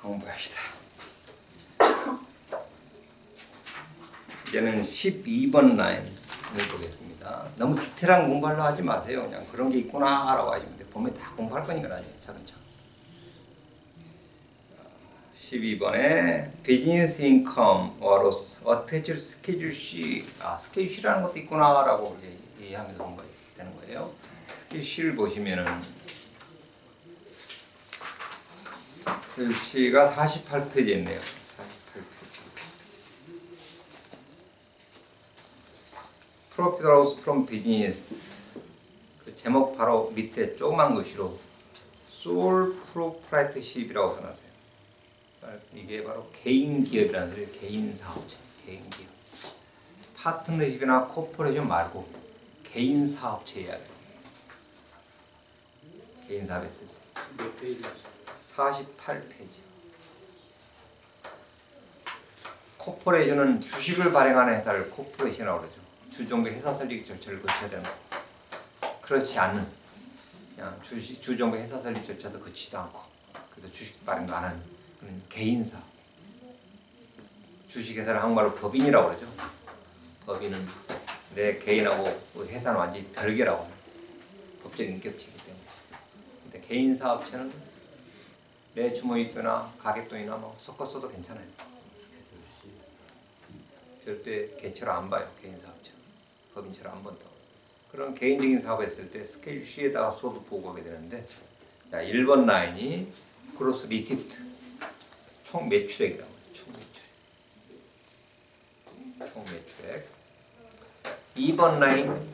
공부합시다. 이제는 12번 라인을 보겠습니다. 너무 디테일한 공부하려 하지 마세요. 그냥 그런 게 있구나 라고 하시면 돼. 보면 다 공부할 거니까 나중에 차근차근. 12번에 비즈니스 인컴 어로스 어태치 스케줄 C. 스케줄 C라는 것도 있구나 라고 이해하면서 공부해야 되는 거예요. 스케줄 C를 보시면은 C가 48페이지에 있네요. 48페이지. Profit loss from business. 그 제목 바로 밑에 조그만 글씨로 sole proprietorship이라고 써놨어요. 이게 바로 개인 기업이라는 소리예요. 개인 사업체, 개인 기업. 파트너십이나 코퍼레이션 말고 개인 사업체 이야기. 개인 사업 했을 때. 몇 페이지였어요? 48페이지. 코퍼레이션은 주식을 발행하는 회사를 코퍼레이션이라고 그러죠. 주종배 회사 설립 절차를 거쳐야 되는 거. 그렇지 않은 그냥 주종배 회사 설립 절차도 거치지도 않고 그래도 주식 발행도 안 하는 그런 개인사. 주식회사를 한국말로 법인이라고 그러죠. 법인은 내 개인하고 회사는 완전히 별개라고 해요. 법적 인격체이기 때문에. 근데 개인 사업체는 내 주머니돈이나 가게돈이나 뭐 섞어 써도 괜찮아요. 절대 개처럼 안 봐요. 개인 사업체. 법인처럼 한 번 더. 그런 개인적인 사업을 했을 때 스케줄 C에다가 소득 보고하게 되는데, 자, 1번 라인이 그로스 리시프트 총 매출액이라고 해요. 총 매출액. 2번 라인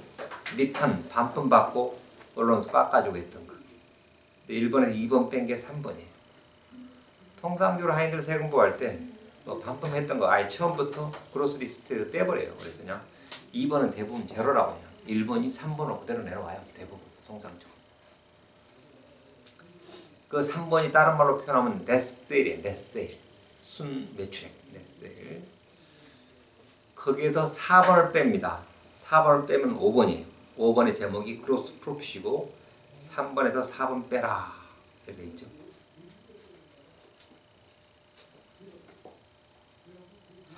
리턴 반품 받고 언론에서 깎아주고 했던 거. 1번에서 2번 뺀 게 3번이에요. 통상적으로 하인들 세 공부할 때 뭐 반품했던 거 아예 처음부터 그로스 리스트에서 떼버려요. 그래서 그냥 2번은 대부분 제로라고 해요. 1번이 3번으로 그대로 내려와요. 대부분 통상적으로. 그 3번이 다른 말로 표현하면 넷세일이에요. 넷세일. 순 매출액. 넷세일. 거기에서 4번을 뺍니다. 4번을 빼면 5번이에요. 5번의 제목이 크로스 프로핏이고 3번에서 4번 빼라 이렇게 있죠.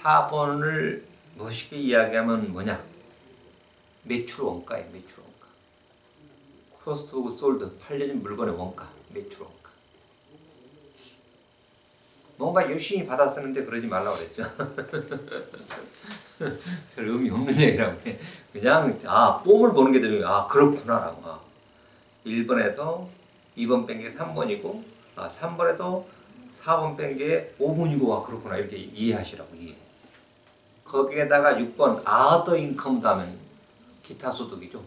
4번을 멋있게 이야기하면 뭐냐? 매출 원가예요. 매출 원가. 코스트 오브 솔드 팔려진 물건의 원가. 매출 원가. 뭔가 열심히 받아 쓰는데 그러지 말라고 그랬죠. 별 의미 없는 얘기라고 해. 그냥 뽐을 보는 게 되면 그렇구나라고. 1번에서 2번 뺀 게 3번이고 3번에서 4번 뺀 게 5번이고 그렇구나 이렇게 이해하시라고. 이해. 거기에다가 6번 other income 더하면 기타 소득이죠.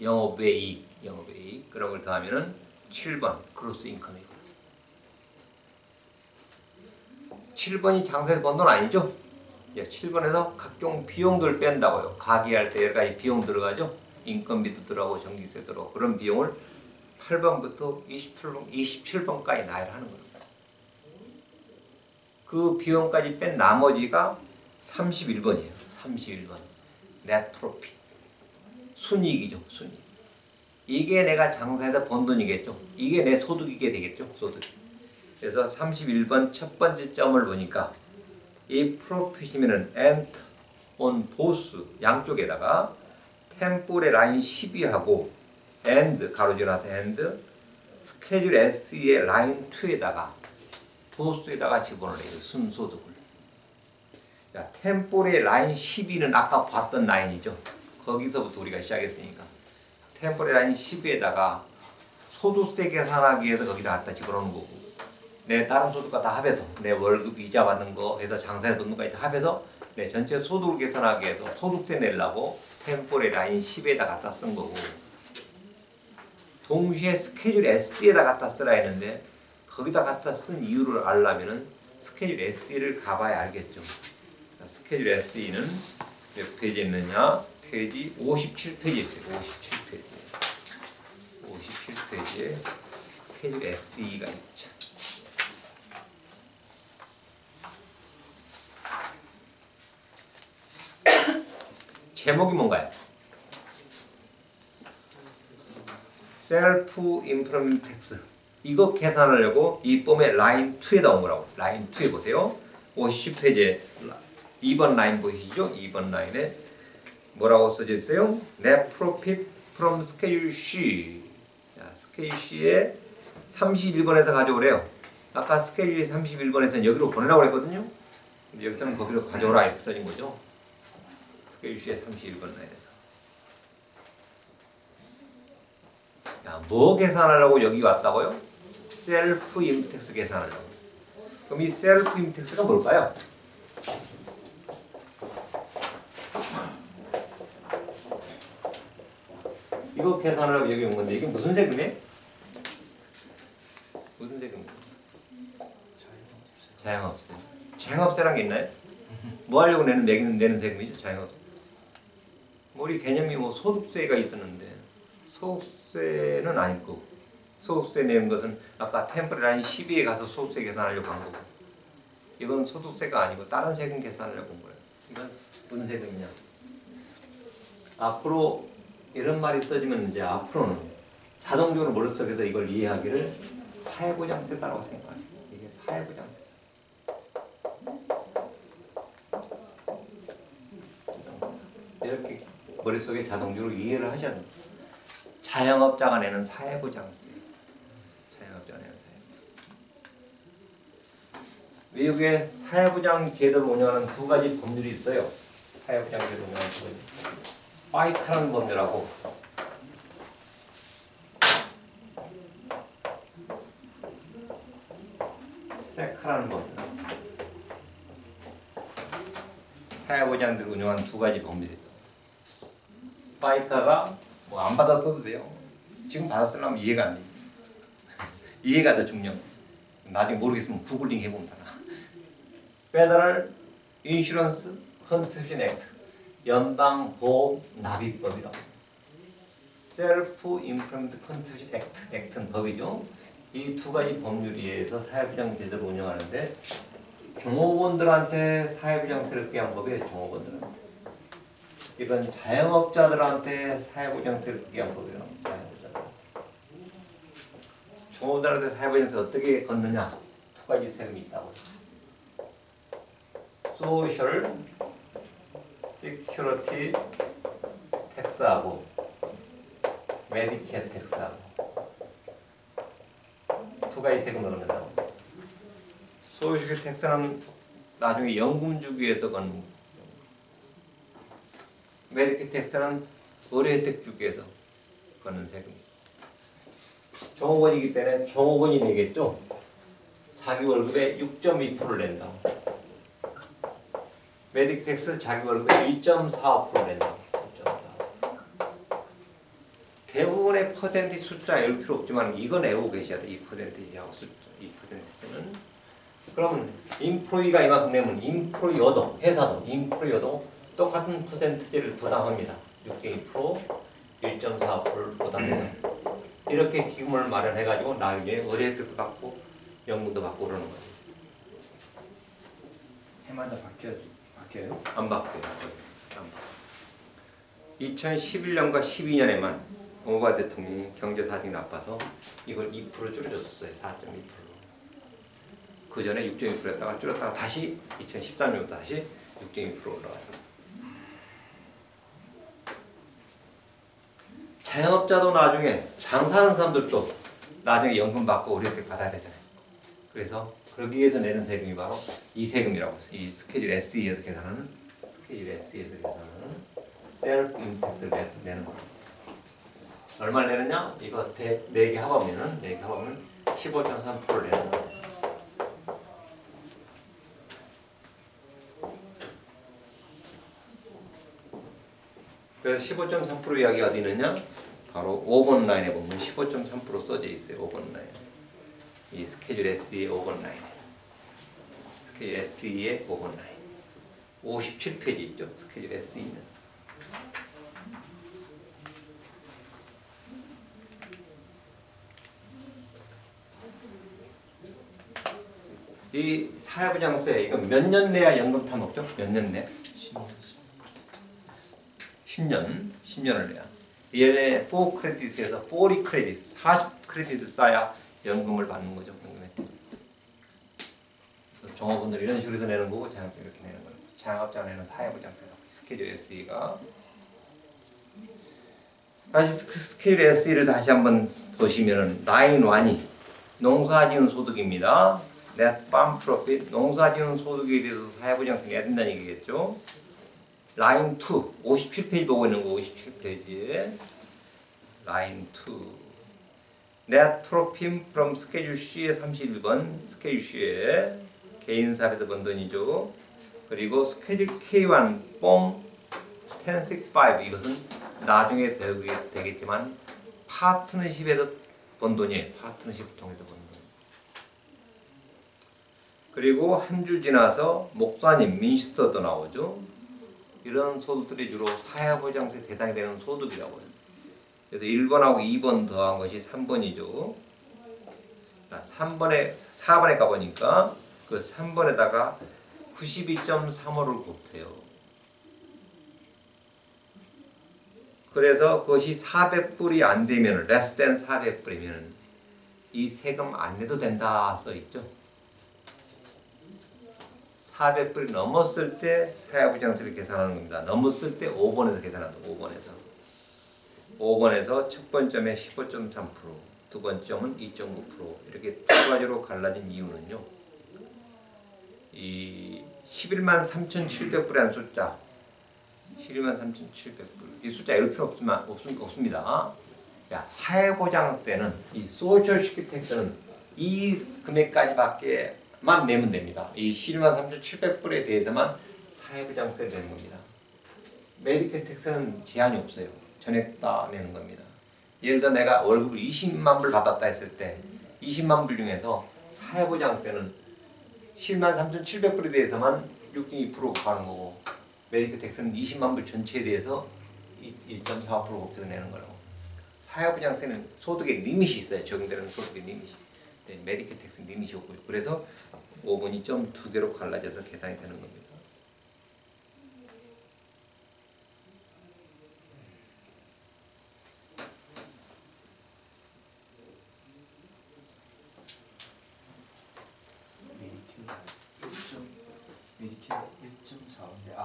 영업외이익 그런 걸 더하면은 7번 크로스 인컴이고. 7번이 장사에서 번 돈 아니죠? 7번에서 각종 비용들 뺀다고요. 가게할 때 여러 가지 비용 들어가죠. 인건비도 들어가고 전기세 들어가고 그런 비용을 8번부터 27번까지 나열하는 거예요. 그 비용까지 뺀 나머지가 31번이에요. 31번. net profit. 순이익이죠. 순이익. 이게 내가 장사에서 번 돈이겠죠. 이게 내 소득이게 되겠죠. 소득. 그래서 31번 첫 번째 점을 보니까 이 프로핏이면은 and on both 양쪽에다가 템포의 라인 12하고 and 가로지어서 and 스케줄 S의 라인 2에다가 both에다가 집어넣어요. 순소득을. 자, 템포의 라인 12는 아까 봤던 라인이죠. 거기서부터 우리가 시작했으니까 템포의 라인 12에다가 소득세 계산하기 위해서 거기다 갖다 집어넣는 거고 내 다른 소득과 다 합해서 내 월급 이자 받는 거 해서 장사에 넣는 거까지 다 합해서 내 전체 소득을 계산하기 위해서 소득세 내려고 템포의 라인 10에다 갖다 쓴 거고 동시에 스케줄 S에다 갖다 쓰라 했는데 거기다 갖다 쓴 이유를 알려면은 스케줄 S를 가봐야 알겠죠. 스케줄 S는 몇 페이지에 있느냐? 페이지 57페이지에 있어요. 57페이지에 스케줄 SE가 있죠. 제목이 뭔가요? 셀프 임프로먼트 텍스. 이거 계산하려고 이 폼에 라인 2에 나온 거라고. 라인 2에 보세요. 50페이지에 2번 라인 보이시죠? 2번 라인에 뭐라고 써져 있어요? Net profit from schedule C. 자, schedule C에 31번에서 가져오래요. 아까 스케줄이 31번에서는 여기로 보내라고 했거든요. 근데 여기서는 거기로 가져오라 이렇게 써진 거죠. 스케줄 C에 31번 라인에서. 자, 뭐 계산하려고 여기 왔다고요? 셀프 임팩트 계산하려고. 그럼 이 셀프 임팩트가 뭘까요? 이거 계산하려고 여기 온 건데 이게 무슨 세금이에요? 무슨 세금이에요? 자영업세. 자영업세란 게 있나요? 뭐 하려고 내는 세금이죠? 자영업세. 뭐 우리 개념이 뭐 소득세가 있었는데 소득세는 아닐 거고 소득세 내는 것은 아까 템플 라인 12에 가서 소득세 계산하려고 한 거고 이건 소득세가 아니고 다른 세금 계산하려고 한 거예요. 이건 무슨 세금이냐? 앞으로 이런 말이 써지면 이제 앞으로는 자동적으로 머릿속에서 이걸 이해하기를 사회보장세다라고 생각하죠. 이게 사회보장세. 이렇게 머릿속에 자동적으로 이해를 하셔야 됩니다. 자영업자가 내는 사회보장세. 자영업자가 내는 사회보장세. 미국에 사회보장 제도를 운영하는 두 가지 법률이 있어요. 사회보장 제도를 운영하는 두 가지. 파이카라는 법률하고 세카라는 법률. 사회보장들을 운영하는 두 가지 법률이 있어요. 파이카가 뭐 안 받았어도 돼요. 지금 받았으려면 이해가 안 돼요. 이해가 더 중요해요. 나중에 모르겠으면 구글링 해보면 되나. Federal Insurance Contribution Act 연방보험 납입법이라고. Self-Employment Contribution Act는 법이죠. 이 두 가지 법률에 의해서 사회보장 제도를 운영하는데 종업원들한테 사회보장세를 꾀한 법이에요. 종업원들한테. 이건 자영업자들한테 사회보장세를 꾀한 법이에요. 자영업자들. 종업원들한테 사회보장세 어떻게 걷느냐? 두 가지 세금이 있다고. 소셜 시큐리티 텍스하고 메디케어 텍스하고 두 가지 세금을 넣는다고. 소셜 시큐리티 텍스는 나중에 연금 주기 위해서 걷는, 메디케어 텍스는 의료 혜택 주기 위해서 걷는 세금입니다. 종업원이기 때문에 종업원이 내겠죠. 자기 월급의 6.2%를 낸다고. 메디텍스 자기 월급의 2.45% 낸다고. 2.45. 대부분의 퍼센티지 숫자 외울 필요 없지만 이건 외우고 계셔야 돼. 이 퍼센티지하고 숫자. 이 퍼센티지는. 그러면 인프로이가 이만큼 내면 인프로이어도 회사도 인프로이어도 똑같은 퍼센티지를 부담합니다. 6.2%, 1.4%를 부담해서 이렇게 기금을 마련해가지고 나중에 의료 혜택도 받고 연금도 받고 그러는 거예요. 해마다 바뀌어요? 안 바뀌어요. 2011년과 12년에만 오바마 대통령이 경제 사정이 나빠서 이걸 2% 줄여줬었어요. 4.2%. 그 전에 6.2%였다가 줄였다가 다시 2013년부터 다시 6.2% 올라가요. 자영업자도 나중에 장사하는 사람들도 나중에 연금 받고 의료 혜택 받아야 되잖아요. 그래서 그러기 위해서 내는 세금이 바로 이 세금이라고 해서 이 스케줄 SE에서 계산하는 셀프 임팩트를 내는 거예요. 얼마를 내느냐? 이거 4개 합하면은 15.3%를 내는 거예요. 그래서 15.3% 이야기가 어디 있느냐? 바로 5번 라인에 보면 15.3% 써져 있어요. 5번 라인. 이 스케줄 SE의 5번 라인. 스케줄 SE의 5번 라인. 57페이지 있죠. 스케줄 SE는. 이 사회보장세 이거 몇 년 내야 연금 타먹죠? 몇 년 내? 10년을 내야. 얘네 4 크레딧에서 40 크레딧, 40 크레딧 쌓야 연금을 받는 거죠. 연금 혜택. 종업원들 이런 식으로 해서 내는 거고 자영업자 이렇게 내는 거고. 자영업자 내는 사회보장세라고. 스케줄 SE가 다시 스케줄 SE를 다시 한번 보시면은 라인 1이 농사지은 소득입니다. Net Farm Profit, 농사지은 소득에 대해서 사회보장세 내야 된다는 얘기겠죠. 라인 2, 57페이지 보고 있는 거 57페이지. 라인 2. Net Profit from Schedule C의 31번, 스케줄 C의 개인사업에서 번 돈이죠. 그리고 스케줄 K1, 뽕 1065, 이것은 나중에 배우게 되겠지만 파트너십에서 번 돈이에요. 파트너십 통해서 번 돈. 그리고 한 주 지나서 목사님, 민시스터도 나오죠. 이런 소득들이 주로 사회보장세 대상이 되는 소득이라고 해요. 그래서 1번하고 2번 더한 것이 3번이죠. 4번에 가보니까 그 3번에다가 92.35를 곱해요. 그래서 그것이 400불이 안 되면, less than 400불이면 이 세금 안 내도 된다 써 있죠. 400불이 넘었을 때 사회보장세를 계산하는 겁니다. 넘었을 때 5번에서 계산한다. 5번에서 첫 번점에 15.3%, 두 번점은 2.9%, 이렇게 두 가지로 갈라진 이유는요. 이 11만 3,700불이라는 숫자, 11만 3,700불, 이 숫자 읽을 필요 없습니다. 야, 사회보장세는, 이 소셜 시큐리티 텍스는 이 금액까지밖에만 내면 됩니다. 이 11만 3,700불에 대해서만 사회보장세 내는 겁니다. 메디케어 텍스는 제한이 없어요. 전액 다 내는 겁니다. 예를 들어 내가 월급을 20만 불 받았다 했을 때 20만 불 중에서 사회보장세는 10만 3,700불에 대해서만 6.2% 가는 거고, 메디케어 텍스는 20만 불 전체에 대해서 1.45% 곱해서 내는 거라고. 사회보장세는 소득의 리밋이 있어요. 적용되는 소득의 리밋이. 네, 메디케어 텍스는 리밋이 없고요. 그래서 5번이 점 두 개로 갈라져서 계산이 되는 겁니다. 메디케어 1.4인데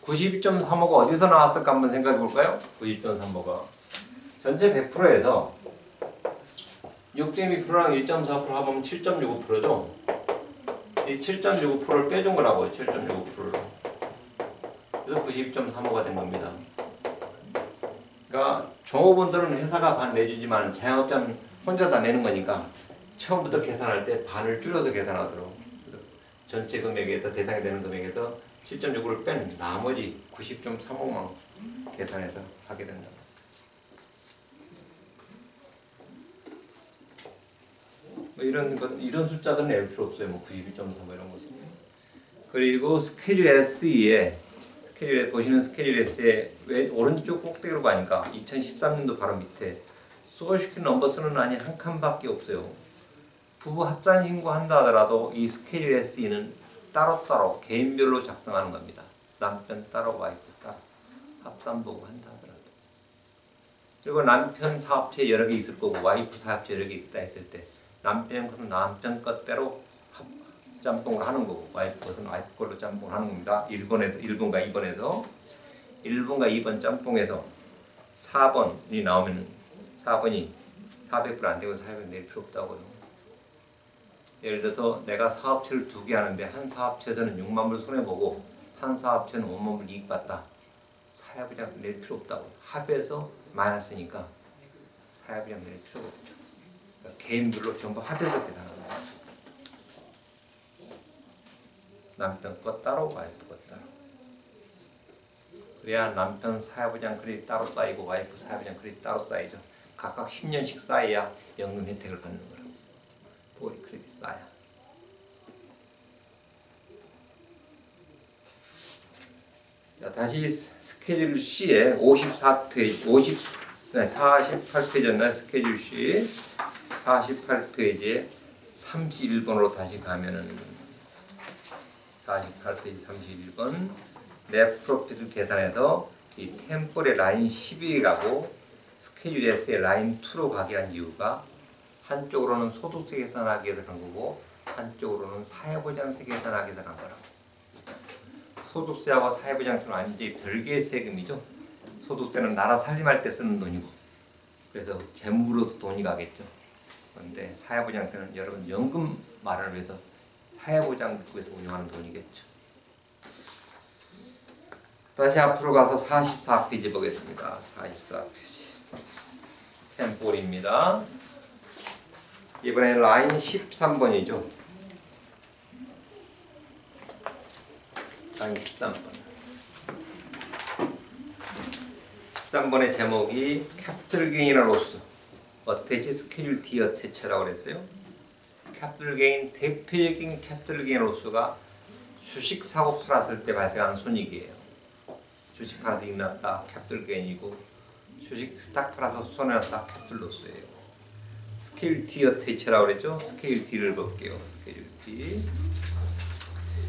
92.35가 어디서 나왔을까 한번 생각해 볼까요? 90.35가 전체 100%에서 6.2%랑 1.4% 합하면 7.65%죠. 이 7.65%를 빼준 거라고요. 7.65%를. 그래서 92.35가 된 겁니다. 그러니까 종업원들은 회사가 반 내주지만 자영업자는 혼자 다 내는 거니까 처음부터 계산할 때 반을 줄여서 계산하도록. 전체 금액에서 대상이 되는 금액에서 7.65를 뺀 나머지 90.35만 계산해서 하게 된다. 뭐 이런 숫자들은 낼 필요 없어요. 뭐 92.35 이런 것은. 그리고 스케줄 SE에 보시는 스케줄 SE에 왜 오른쪽 꼭대기로 가니까 2013년도 바로 밑에 소셜시큐리티 넘버스는 아니 한 칸밖에 없어요. 부부 합산 신고한다 하더라도 이 스케줄 SE는 따로따로 개인별로 작성하는 겁니다. 남편 따로 와이프 따로 합산 보고 한다 하더라도. 그리고 남편 사업체 여러 개 있을 거고 와이프 사업체 여러 개 있다 했을 때 남편 것은 남편 것대로 짬뽕을 하는 거고 와이프 것은 와이프 걸로 짬뽕을 하는 겁니다. 1번과 2번 짬뽕에서 4번이 나오면 4번이 400불 안 되고 400불 낼 필요 없다고요. 예를 들어서 내가 사업체를 2개 하는데 한 사업체에서는 6만 불 손해보고 한 사업체는 5만 불 이익 봤다. 사회보장 낼 필요 없다고. 합해서 마이너스니까 사회보장 낼 필요가 없죠. 그러니까 개인별로 전부 합해서 계산합니다. 남편 것 따로 와이프 것 따로. 그래야 남편 사회보장 크레딧 따로 쌓이고 와이프 사회보장 크레딧 따로 쌓이죠. 각각 10년씩 쌓여야 연금 혜택을 받는 거라고. 보리 크레딧 쌓여. 자, 다시 스케줄 C에 48페이지였나요? 스케줄 C 48페이지에 31번으로 다시 가면은 48페이지 31번 넷 프로핏을 계산해서 이 템포의 라인 12에 가고 스케줄 S의 라인 2로 가게 한 이유가 한쪽으로는 소득세 계산하기 위해서 간 거고 한쪽으로는 사회보장세 계산하기 위해서 간 거라고. 소득세하고 사회보장세는 완전히 별개의 세금이죠. 소득세는 나라 살림할 때 쓰는 돈이고 그래서 재물로도 돈이 가겠죠. 그런데 사회보장세는 여러분 연금 마련을 위해서 사회보장국에서 운영하는 돈이겠죠. 다시 앞으로 가서 44페이지 보겠습니다. 44페이지 템폴입니다. 이번에 라인 13번이죠. 라인 13번. 13번의 제목이 캐피털 게인이나 로스 어태치 스케줄 D 어태치라고 그랬어요. 캐피털 게인, 대표적인 캐피털 게인 로스가 주식 사고 팔았을 때 발생하는 손익이에요. 주식 팔아서 이익 났다 캐피털 게인이고 주식 스탁 팔아서 손해났다 캐피털 로스예요. 스케줄 D 어태치라고 그랬죠. 스케줄 D를 볼게요. 스케줄 D.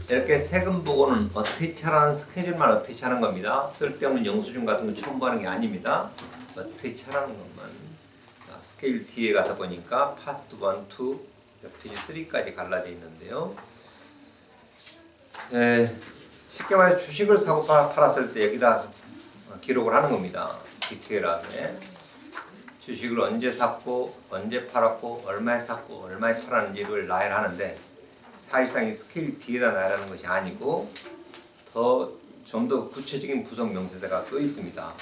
이렇게 세금 보고는 어태치하라는 스케줄만 어태치하는 겁니다. 쓸데없는 영수증 같은 거 첨부하는 게 아닙니다. 어태치하라는 것만. 스케줄 D에 가서 보니까 파트 1, 2, 페이지 3까지 갈라져 있는데요. 쉽게 말해 주식을 사고 팔았을 때 여기다 기록을 하는 겁니다. 디테일하게. 주식을 언제 샀고 언제 팔았고 얼마에 샀고 얼마에 팔았는지를 나열하는데 사실상 이 스케일 D에다 나열하는 것이 아니고 좀 더 구체적인 구성 명세대가 또 있습니다.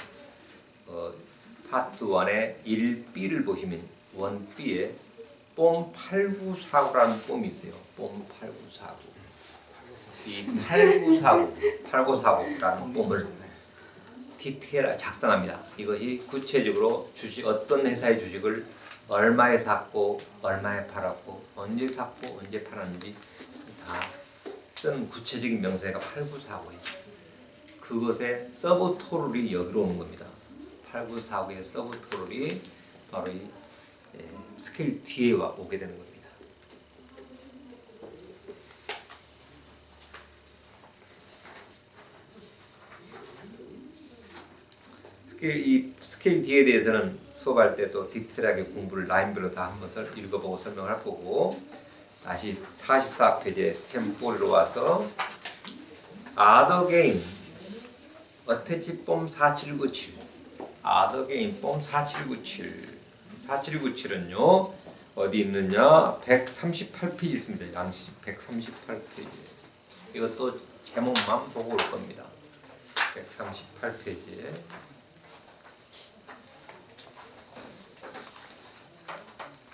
파트 1의 1B를 보시면 1B에 뽐 8949라는 뽐이 있어요. 뽐 8949. 이 8949라는 뽐을 디테일하게 작성합니다. 이것이 구체적으로 어떤 회사의 주식을 얼마에 샀고 얼마에 팔았고 언제 샀고 언제 팔았는지 다 쓴 구체적인 명세가 8949예요. 그것의 서브 토럴이 여기로 오는 겁니다. 8949의 서브 토럴이 바로 이 스케일 D에 오게 되는 겁니다. 이 스케일 D에 대해서는 수업할 때 또 디테일하게 공부를 라인별로 다 한 번씩 읽어보고 설명을 할 거고 다시 44페이지에 템포로 와서 아더게인 어태치 뽐 4797 아더게인 뽐 4797 4797은요 어디 있느냐 138페이지 있습니다. 양식 138페이지 이것도 제목만 보고 올 겁니다. 138페이지에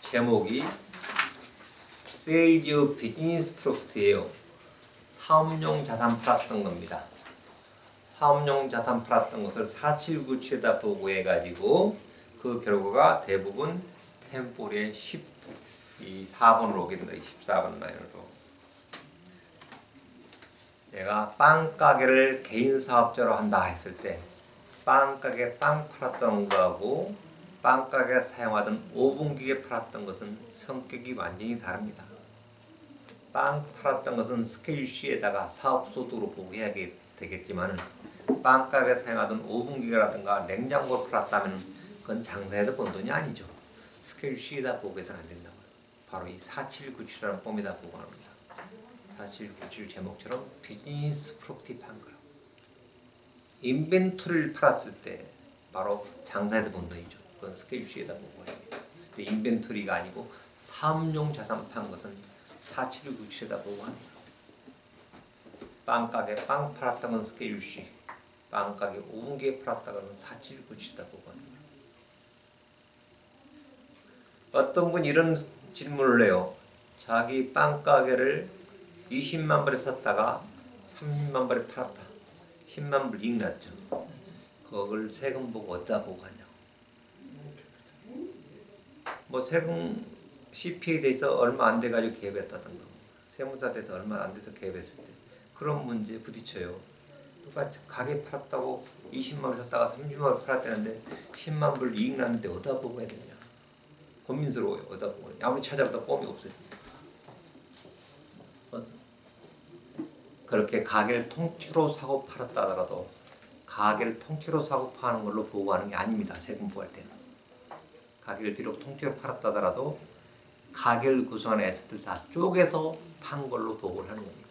제목이 세일즈 비즈니스 프로필이에요. 사업용 자산 팔았던 겁니다. 사업용 자산 팔았던 것을 4797에다 보고해가지고 그 결과가 대부분 템폴의 4번으로 오게 된다. 14번 라인으로. 내가 빵 가게를 개인 사업자로 한다 했을 때 빵 가게 빵 팔았던 거하고 빵 가게에 사용하던 오븐기계 팔았던 것은 성격이 완전히 다릅니다. 빵 팔았던 것은 스케줄 C에다가 사업소득으로 보고해야 되겠지만 빵 가게에 사용하던 오븐기계라든가 냉장고를 팔았다면 그건 장사해서 번 돈이 아니죠. 스케줄 C에다 보고해서는 안 된다고요. 바로 이 4797이라는 폼에다 보고합니다. 4797 제목처럼 비즈니스 프로필 판 거라고. 인벤토리를 팔았을 때 바로 장사해서 번 돈이죠. 그건 스케줄 C에다 보고해야 돼요. 인벤토리가 아니고 사업용 자산 판 것은 4797에다 보고합니다. 빵 가게 빵 팔았던 건 스케줄 C, 빵 가게 오븐기계 팔았다는 건 4797에다 보고합니다. 어떤 분이 이런 질문을 해요. 자기 빵 가게를 20만 불에 샀다가 30만 불에 팔았다. 10만 불 이익 났죠. 그걸 세금 보고 어디다 보고하냐. 뭐 세금 CPA에 대해서 얼마 안 돼가지고 개입했다든가 세무사에 대해서 얼마 안 돼서 개입했을 때 그런 문제에 부딪혀요. 누가 가게 팔았다고 20만 원 샀다가 30만 원 팔았다는데 10만 불 이익 났는데 어디다 보고 해야 되냐. 고민스러워요. 어디다 보고 해야 아무리 찾아봐도 꼼이 없어요. 그렇게 가게를 통째로 사고 팔았다 하더라도 가게를 통째로 사고 파는 걸로 보고하는 게 아닙니다. 세금 보고할 때는. 가게를 비록 통째로 팔았다 하더라도 가계를 구성하는 에셋을 다 쪼개서 판 걸로 보고를 하는 겁니다.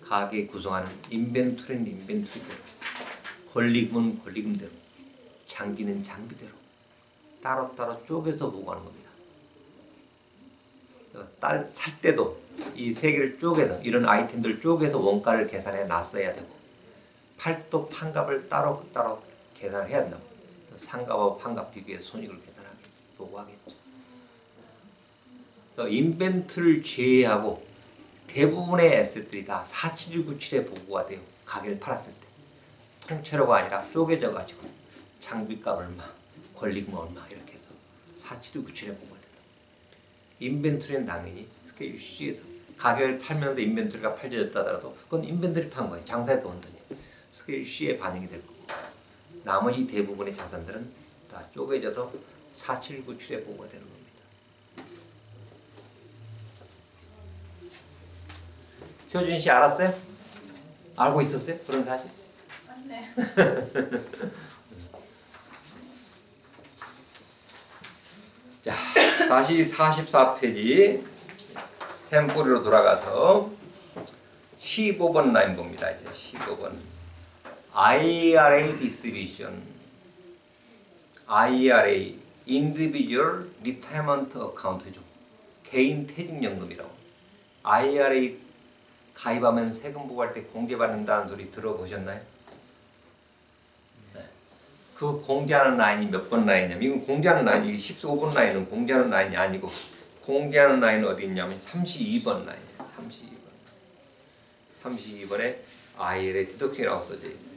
가계 구성하는 인벤토리는 인벤토리대로, 권리금은 권리금대로, 장비는 장비대로 따로따로 쪼개서 보고하는 겁니다. 딸 살 때도 이 세 개를 쪼개서 이런 아이템들 쪼개서 원가를 계산해 놨어야 되고, 팔도 판값을 따로 계산을 해야 된다고. 상값하고 판값 비교해서 손익을 계산하겠죠. 보고하겠죠. 그래서 인벤트를 제외하고 대부분의 에셋들이 다 47197에 보고가 돼요. 가게를 팔았을 때. 통째로가 아니라 쪼개져 가지고 장비값 얼마, 권리금 얼마 이렇게 해서 47197에 보고가 된다. 인벤토리는 당연히 스케줄 C에서 가게를 팔면서 인벤토리가 팔려졌다 하더라도 그건 인벤토리 판 거예요. 장사에 본 돈이. 스케줄 C에 반영이 될 거고, 나머지 대부분의 자산들은 다 쪼개져서 4797에 보고가 되는 겁니다. 효준 씨 알았어요? 알고 있었어요? 그런 사실? 네. 자, 다시 44페이지 템포리로 돌아가서 15번 라인 봅니다. 이제 15번 IRA distribution, IRA Individual Retirement Account죠. 개인 퇴직연금이라고. IRA 가입하면 세금 부과할 때 공제받는다는 소리 들어보셨나요? 네. 그 공제하는 라인이 몇 번 라인이냐면, 이건 공제하는 라인, 이 15번 라인은 공제하는 라인이 아니고, 공제하는 라인은 어디 있냐면 32번 라인이에요. 32번에 IRA 디덕션이라고 써져 있어요.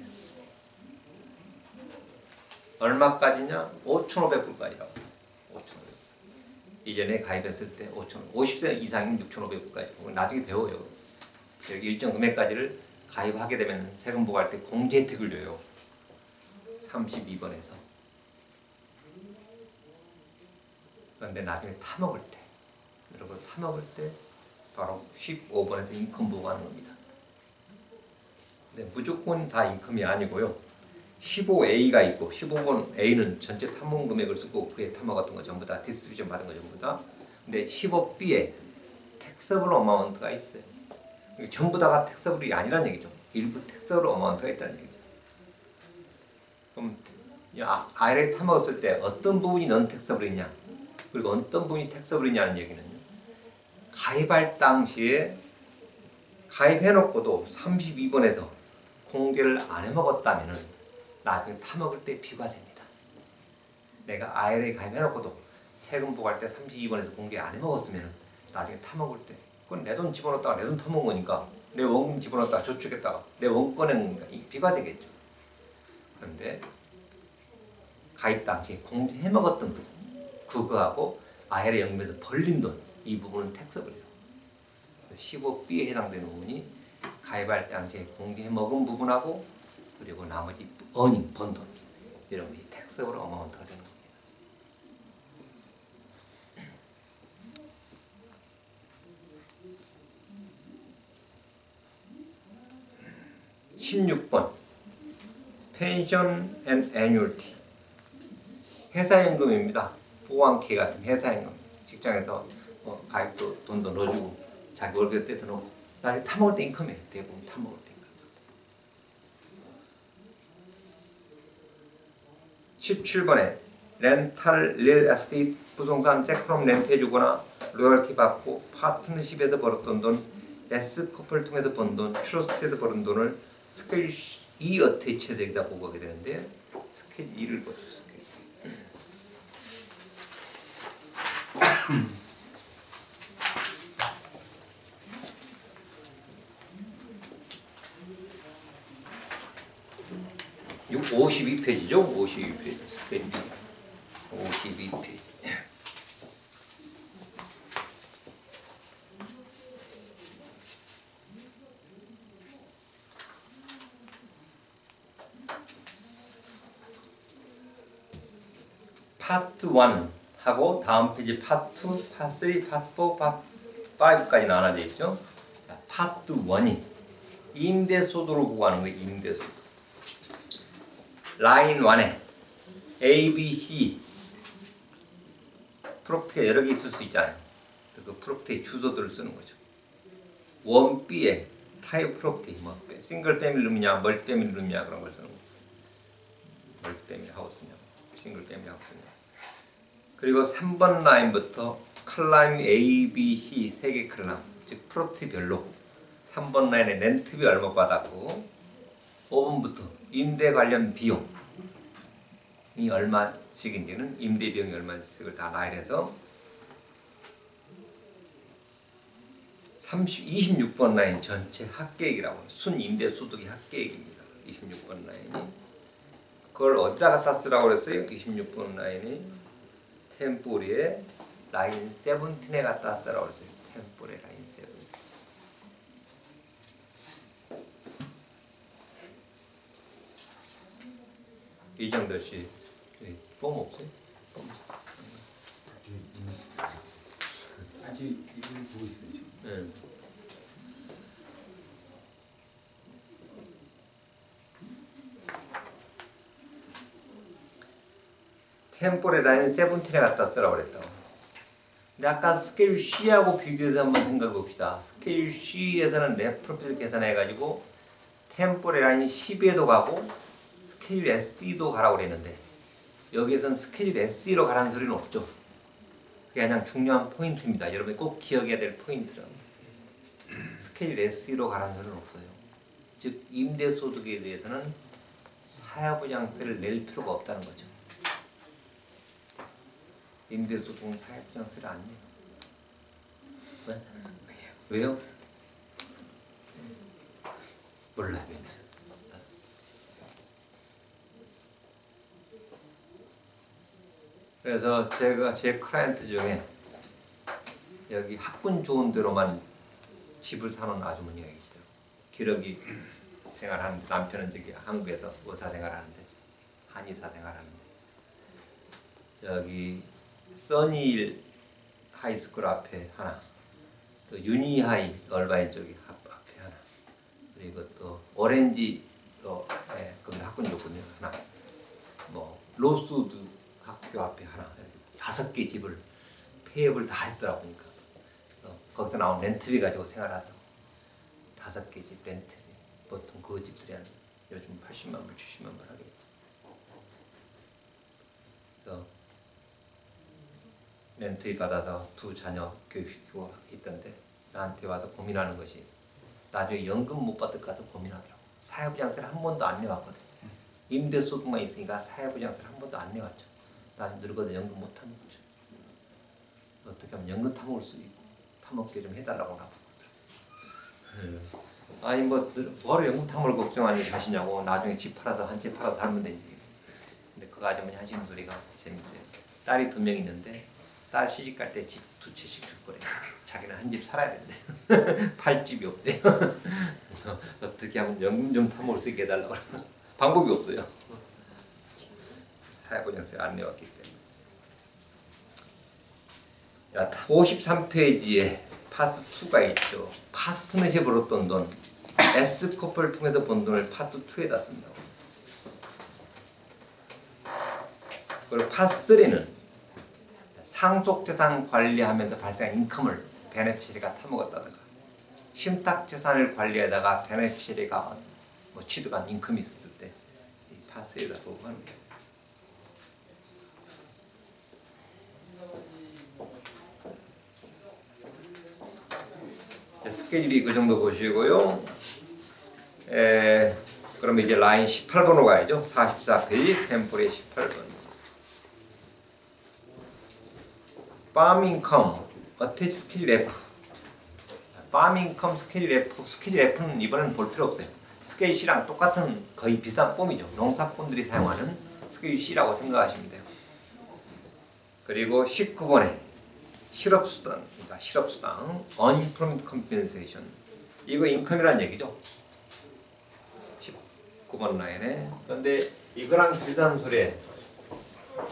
얼마까지냐? 5,500불까지라고. 5,500불. 이전에 가입했을 때 5,500불. 50세 이상이면 6,500불까지. 나중에 배워요. 여기 일정 금액까지를 가입하게 되면 세금 부과할 때 공제 혜택을 줘요. 32번에서. 그런데 나중에 타먹을 때, 그리고 타먹을 때 바로 15번에서 인컴 부과하는 겁니다. 근데 무조건 다 인컴이 아니고요. 15A가 있고, 15번 A는 전체 탐문 금액을 쓰고 그에 타먹었던 거 전부 다 디스트리뷰션 받은 거 전부 다. 근데 15B에 택서블 어마운트가 있어요. 전부 다가 택서블이 아니란 얘기죠. 일부 택서블 어마운트가 있다는 얘기죠. 그럼 IRA 타먹었을 때 어떤 부분이 넌 택서블이냐, 그리고 어떤 부분이 택서블이냐는 얘기는요, 가입할 당시에 가입해놓고도 32번에서 공개를 안 해먹었다면은 나중에 타먹을 때 비과됩니다. 내가 IRA 가입해놓고도 세금 부과할 때 32번에서 공개 안 해먹었으면 나중에 타먹을 때, 그건 내 돈 집어넣었다가 내 돈 타먹은 거니까, 내 원금 집어넣었다가 저축했다가 내 원 꺼낸 거니까 비과되겠죠. 그런데 가입 당시에 공제해먹었던 부분, 그거하고 IRA 연금에서 벌린 돈, 이 부분은 택서블이에요. 15B에 해당되는 부분이 가입할 당시에 공제해먹은 부분하고, 그리고 나머지 어닝, 번 돈, 이런 것이 택서블 어마운트가 되는 겁니다. 16번 Pension and Annuity, 회사연금입니다. 보안케 같은 회사연금, 직장에서 가입도 돈도 넣어주고 자기 월급 때 넣고 나중에 타먹을 때 인컴이에요. 대부분 타먹을 때 인컴. 17번에 렌탈 리얼 에스테이트, 부동산 잭프롬 렌트 해주거나 로열티 받고 파트너십에서 벌었던 돈, S커플 통해서 번 돈, 트러스트에서 벌은 돈을 스케줄 E 어태치해서 여기다 보고하게 되는데, 스케줄 E를 보죠. 스케줄 E. 52페이지죠? 52페이지. 스케줄 E. 52페이지. 파트 1 하고 다음 페이지 파트 2, 파트 3, 파트 4, 파트 5까지 나눠져 있죠. 자, 파트 1이 임대소득으로 구하는 거예요. 임대소득. 라인 1에 A, B, C 프로퍼티가 여러 개 있을 수 있잖아요. 그 프로퍼티의 주소들을 쓰는 거죠. 1B의 타입 프로퍼티, 뭐 싱글 패밀리 룸이냐, 멀티 패밀리 룸이냐 그런 걸 쓰는 거죠. 멀티 패밀리 하우스냐, 싱글 패밀리 하우스냐. 그리고 3번 라인부터 컬럼 A, B, C 세 개 컬럼, 즉 프로퍼티별로 3번 라인에 렌트비 얼마 받았고 5번부터 임대 관련 비용이 얼마씩인지는 임대 비용이 얼마씩을 다 나열해서 26번 라인 전체 합계액이라고 해요. 순임대 소득의 합계액입니다. 26번 라인이 그걸 어디다 갖다 쓰라고 그랬어요? 26번 라인이 템포리에 라인 17에 갖다 쓰라고 그랬어요. 템포리에 라인 17. 이정도 씨, 폼 없어요? 폼. 아직 이걸 보고 있어요 지금. 응. 템포레 라인 17에 갖다 쓰라고 그랬다고. 근데 아까 스케일 C하고 비교해서 한번 생각해 봅시다. 스케일 C에서는 랩 프로필 계산해가지고 템포레 라인 10에도 가고 스케일 SE도 가라고 그랬는데 여기에서는 스케일 SE로 가라는 소리는 없죠. 그게 그냥 중요한 포인트입니다. 여러분이 꼭 기억해야 될 포인트는 스케일 SE로 가라는 소리는 없어요. 즉 임대소득에 대해서는 사회보장세를 낼 필요가 없다는 거죠. 임대소득은 사회보장세를 안 내요. 왜? 왜요? 몰라요. 그래서 제가 제 클라이언트 중에 여기 학군 좋은 데로만 집을 사놓은 아주머니가 계시더라고요. 기러기 생활하는데 남편은 저기 한국에서 의사 생활하는데 한의사 생활하는데 저기 써니힐 하이스쿨 앞에 하나, 또 유니하이 얼바인 쪽에 앞에 하나, 그리고 또 오렌지 또 거기 학군 좋거든요 하나, 뭐 로스우드 학교 앞에 하나, 5개 집을 폐업을 다 했더라 보니까 거기서 나온 렌트비 가지고 생활하더라고. 5개 집 렌트비. 보통 그 집들이 한 요즘 80만 불, 70만 불 하겠지. 그래서 렌트비 받아서 2 자녀 교육시키고 있던데 나한테 와서 고민하는 것이 나중에 연금 못 받을 까 고민하더라고. 사회보장세를 한 번도 안 내왔거든. 임대소득만 있으니까 사회보장세를 한 번도 안 내왔죠. 난 늙어서 연금 못 하는 거죠. 어떻게 하면 연금 타먹을 수 있고 타먹게 좀 해달라고 나보거든. 아니 뭐하러 연금 타먹을 걱정하니 하시냐고. 나중에 집 팔아서 한 채 팔아서 살면 되지. 근데 그 아주머니 하시는 소리가 재밌어요. 딸이 2명 있는데 딸 시집갈 때 집 2채씩 줄 거래. 자기는 한 집 살아야 된대. 팔 집이 없대요. 어떻게 하면 연금 좀 타먹을 수 있게 해달라고. 방법이 없어요. 사회보장세 안 내왔기 때문에. 53페이지에 파트 2가 있죠. 파트너십으로 얻던 돈, S코프를 통해서 번 돈을 파트 2에다 쓴다고. 그리고 파트 3는 상속재산 관리하면서 발생한 인컴을 베네피셔리가 타먹었다든가, 신탁재산을 관리하다가 베네피셔리가 뭐 취득한 인컴이 있었을 때 이 파트 3에다 보고 하는 거예요. 스케줄이 그 정도 보시고요. 그러면 이제 라인 18번으로 가야죠. 44페이지 템플의 18번. 팜인컴 어태치 스케줄 F. 팜인컴 스케줄 F. 스케줄 F는 이번에는 볼 필요 없어요. 스케줄 C랑 똑같은 거의 비슷한 폼이죠. 농사꾼들이 사용하는 스케줄 C라고 생각하시면 돼요. 그리고 19번에 실업수당, 그러니까 실업수당, unemployment compensation. 이거 인컴이라는 얘기죠. 19번 라인에. 그런데 이거랑 비슷한 소리에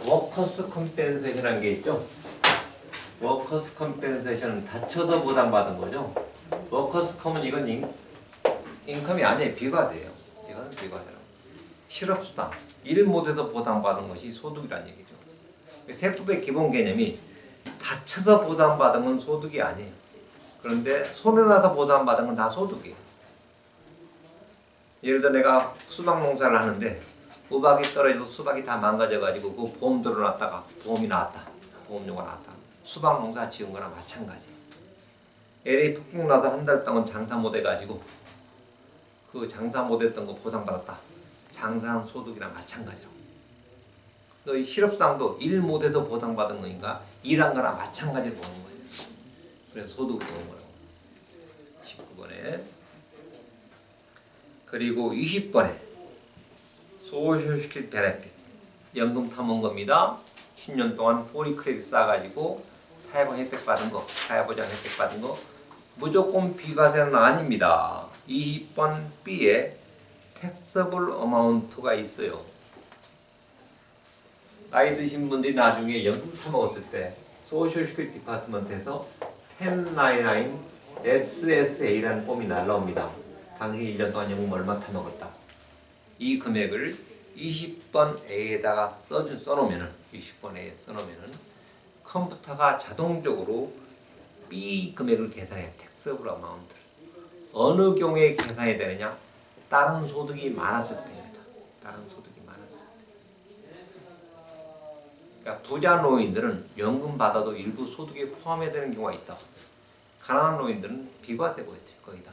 워커스 컴펜세이션이라는 게 있죠. 워커스 컴펜세이션은 다쳐서 보상받은 거죠. 워커스 컴은 이건 인컴이 아니에요. 비과세예요. 이거는 비과세라고. 실업수당, 일 못해서 보상받은 것이 소득이라는 얘기죠. 세법의 기본 개념이 다쳐서 보상받은 건 소득이 아니에요. 그런데 손해나서 보상받은 건 다 소득이에요. 예를 들어 내가 수박 농사를 하는데 우박이 떨어져서 수박이 다 망가져가지고 그 보험 들어놨다가 보험이 나왔다. 보험료가 나왔다. 수박 농사 지은 거나 마찬가지. LA 폭풍 나서 한 달 동안 장사 못 해가지고 그 장사 못했던 거 보상받았다. 장사한 소득이랑 마찬가지로. 이 실업상도 일 못해서 보상받은 거니까 일한 거나 마찬가지로 보는 거예요. 그래서 소득을 보는 거라고. 19번에. 그리고 20번에 소셜 시큐리티 베네핏. 연금 타먹은 겁니다. 10년 동안 포리 크레딧 쌓아가지고 사회보장 혜택 받은 거, 사회보장 혜택 받은 거 무조건 비과세는 아닙니다. 20번 B에 taxable amount가 있어요. 나이 드신 분들이 나중에 연금 타먹었을 때 소셜 시큐리티 디파트먼트에서 1099 SSA라는 폼이 날라옵니다. 당신 1년 동안 연금 얼마 타먹었다. 이 금액을 20번 A에다가 써놓으면은 20번 A에 써놓으면은 컴퓨터가 자동적으로 B 금액을 계산해요. taxable amount. 어느 경우에 계산이 되느냐? 다른 소득이 많았을 때입니다. 다른 소득이 많았을 때. 그러니까 부자 노인들은 연금 받아도 일부 소득에 포함이 되는 경우가 있다. 가난한 노인들은 비과세고 거의 다.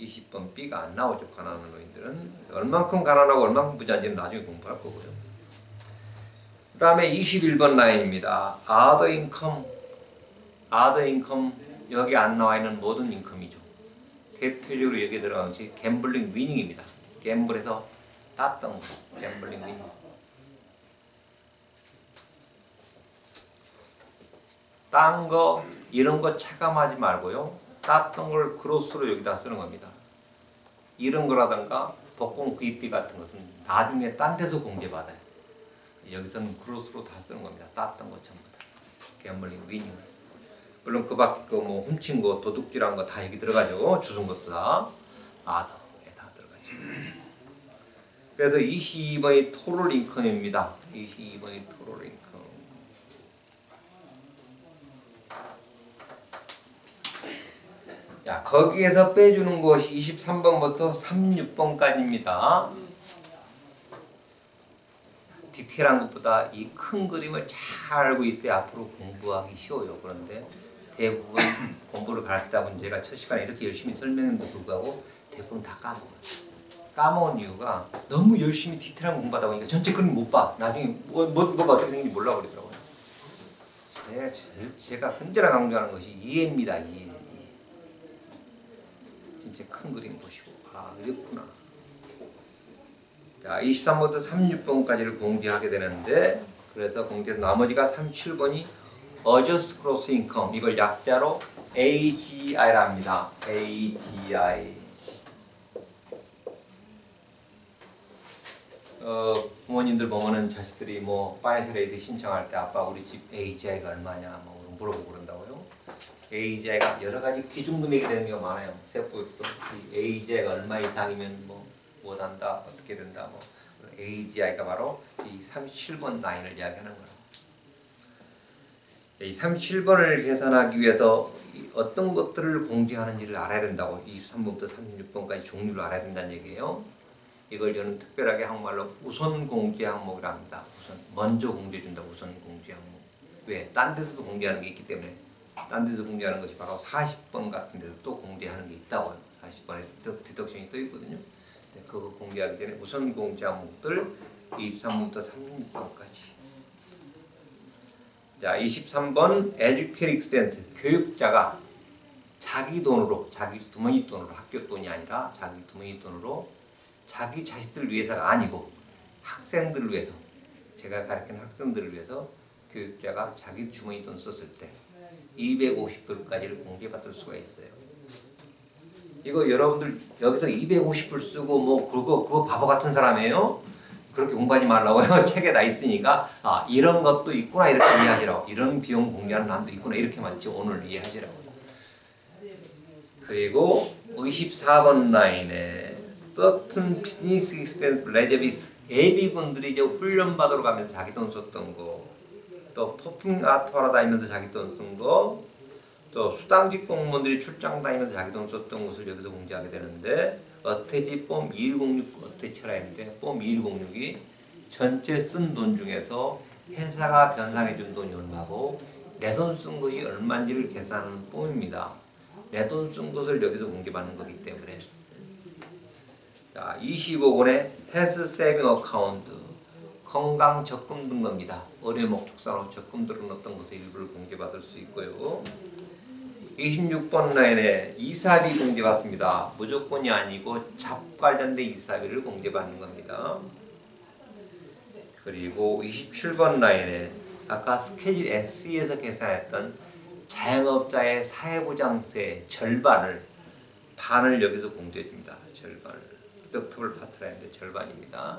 20번 B가 안 나오죠. 가난한 노인들은. 얼만큼 가난하고 얼만큼 부자인지는 나중에 공부할 거고요. 그 다음에 21번 라인입니다. other income. other income 여기 안 나와 있는 모든 인컴이죠. 대표적으로 여기 들어간 것이 갬블링 위닝입니다. 갬블에서 땄던 거. 갬블링 위닝. 딴 거 이런 거 체감하지 말고요. 땄던 걸 그로스로 여기다 쓰는 겁니다. 이런 거라든가 복권 구입비 같은 것은 나중에 딴 데서 공제받아요. 여기서는 그로스로 다 쓰는 겁니다. 땄던 거 전부 다. 갬블링 위닝. 물론 그 밖에 뭐 훔친 거, 도둑질한 거 다 여기 들어가죠. 주운 것도 다 아더에 다 들어가죠. 그래서 22번이 토럴 인컴입니다. 22번이 토럴 인컴. 자, 거기에서 빼주는 것이 23번부터 36번까지입니다. 디테일한 것보다 이 큰 그림을 잘 알고 있어야 앞으로 공부하기 쉬워요. 그런데 대부분 공부를 가르치다 보니 제가 첫 시간에 이렇게 열심히 설명했는데도 불구하고 대부분 다 까먹어요. 까먹은 이유가 너무 열심히 디테일한 공부하다 보니까 전체 그림 못 봐. 나중에 뭐가 어떻게 생긴지 몰라 버리더라고요. 제가 언제나 강조하는 것이 이해입니다. 이해. 진짜 큰 그림 보시고 이렇구나. 자, 23번부터 36번까지를 공개하게 되는데 그래서 공개해서 나머지가 37번이 Adjusted Gross Income 이걸 약자로 AGI라 합니다. AGI. 부모님들 보면은 자식들이 뭐 파이낸셜 에이드 신청할 때 아빠 우리 집 AGI가 얼마냐 뭐 물어보고 그런다고요. AGI가 여러 가지 기준 금액이 되는 경우가 많아요. 세포에서도 AGI가 얼마 이상이면 뭐 못한다 어떻게 된다 뭐 AGI가 바로 이 37번 라인을 이야기하는 거라고. 이 37번을 계산하기 위해서 어떤 것들을 공제하는지를 알아야 된다고. 23번부터 36번까지 종류를 알아야 된다는 얘기예요. 이걸 저는 특별하게 한국말로 우선 공제 항목이라 합니다. 우선 먼저 공제해준다. 우선 공제 항목. 왜? 딴 데서도 공제하는 게 있기 때문에. 딴 데서 공제하는 것이 바로 40번 같은 데서 또 공제하는 게 있다고요. 40번에 디덕션이 또 있거든요. 그거 공개하기 전에 우선 공제 항목들 23번부터 36번까지. 자, 23번 education expense. 교육자가 자기 돈으로, 자기 부모님 돈으로, 학교 돈이 아니라 자기 부모님 돈으로 자기 자식들을 위해서가 아니고 학생들을 위해서, 제가 가르치는 학생들을 위해서 교육자가 자기 주머니 돈 썼을 때 250불까지를 공제받을 수가 있어요. 이거 여러분들 여기서 250불 쓰고 뭐 그거 바보 같은 사람이에요? 그렇게 공부하지 말라고요. 책에 다 있으니까 이런 것도 있구나 이렇게 이해하시라고. 이런 비용 공개하는 한도 있구나 이렇게만 오늘 이해하시라고. 그리고 24번 라인에 certain business expense reserves 예비군들이 이제 훈련 받으러 가면서 자기 돈 썼던 거 또 퍼포밍 아트 하러 다니면서 자기 돈 쓴 거, 또 수당직 공무원들이 출장 다니면서 자기 돈 썼던 것을 여기서 공개하게 되는데, 어태지 뽐 2106 어태치라 했는데 뽐 2106이 전체 쓴 돈 중에서 회사가 변상해 준 돈이 얼마고 내 돈 쓴 것이 얼마인지를 계산하는 뽐입니다. 내 돈 쓴 것을 여기서 공개받는 거기 때문에. 자, 25번에 헬스 세이빙 어카운트, 건강 적금 든 겁니다. 의료 목적사로 적금 들어놓았던 것의 일부를 공개받을 수 있고요. 26번 라인에 이사비 공개받습니다. 무조건이 아니고 잡 관련된 이사비를 공개받는 겁니다. 그리고 27번 라인에 아까 스케줄 S에서 계산했던 자영업자의 사회보장세 반을 여기서 공개해 줍니다. 절반을. 디덕터블 파트라인데 절반입니다.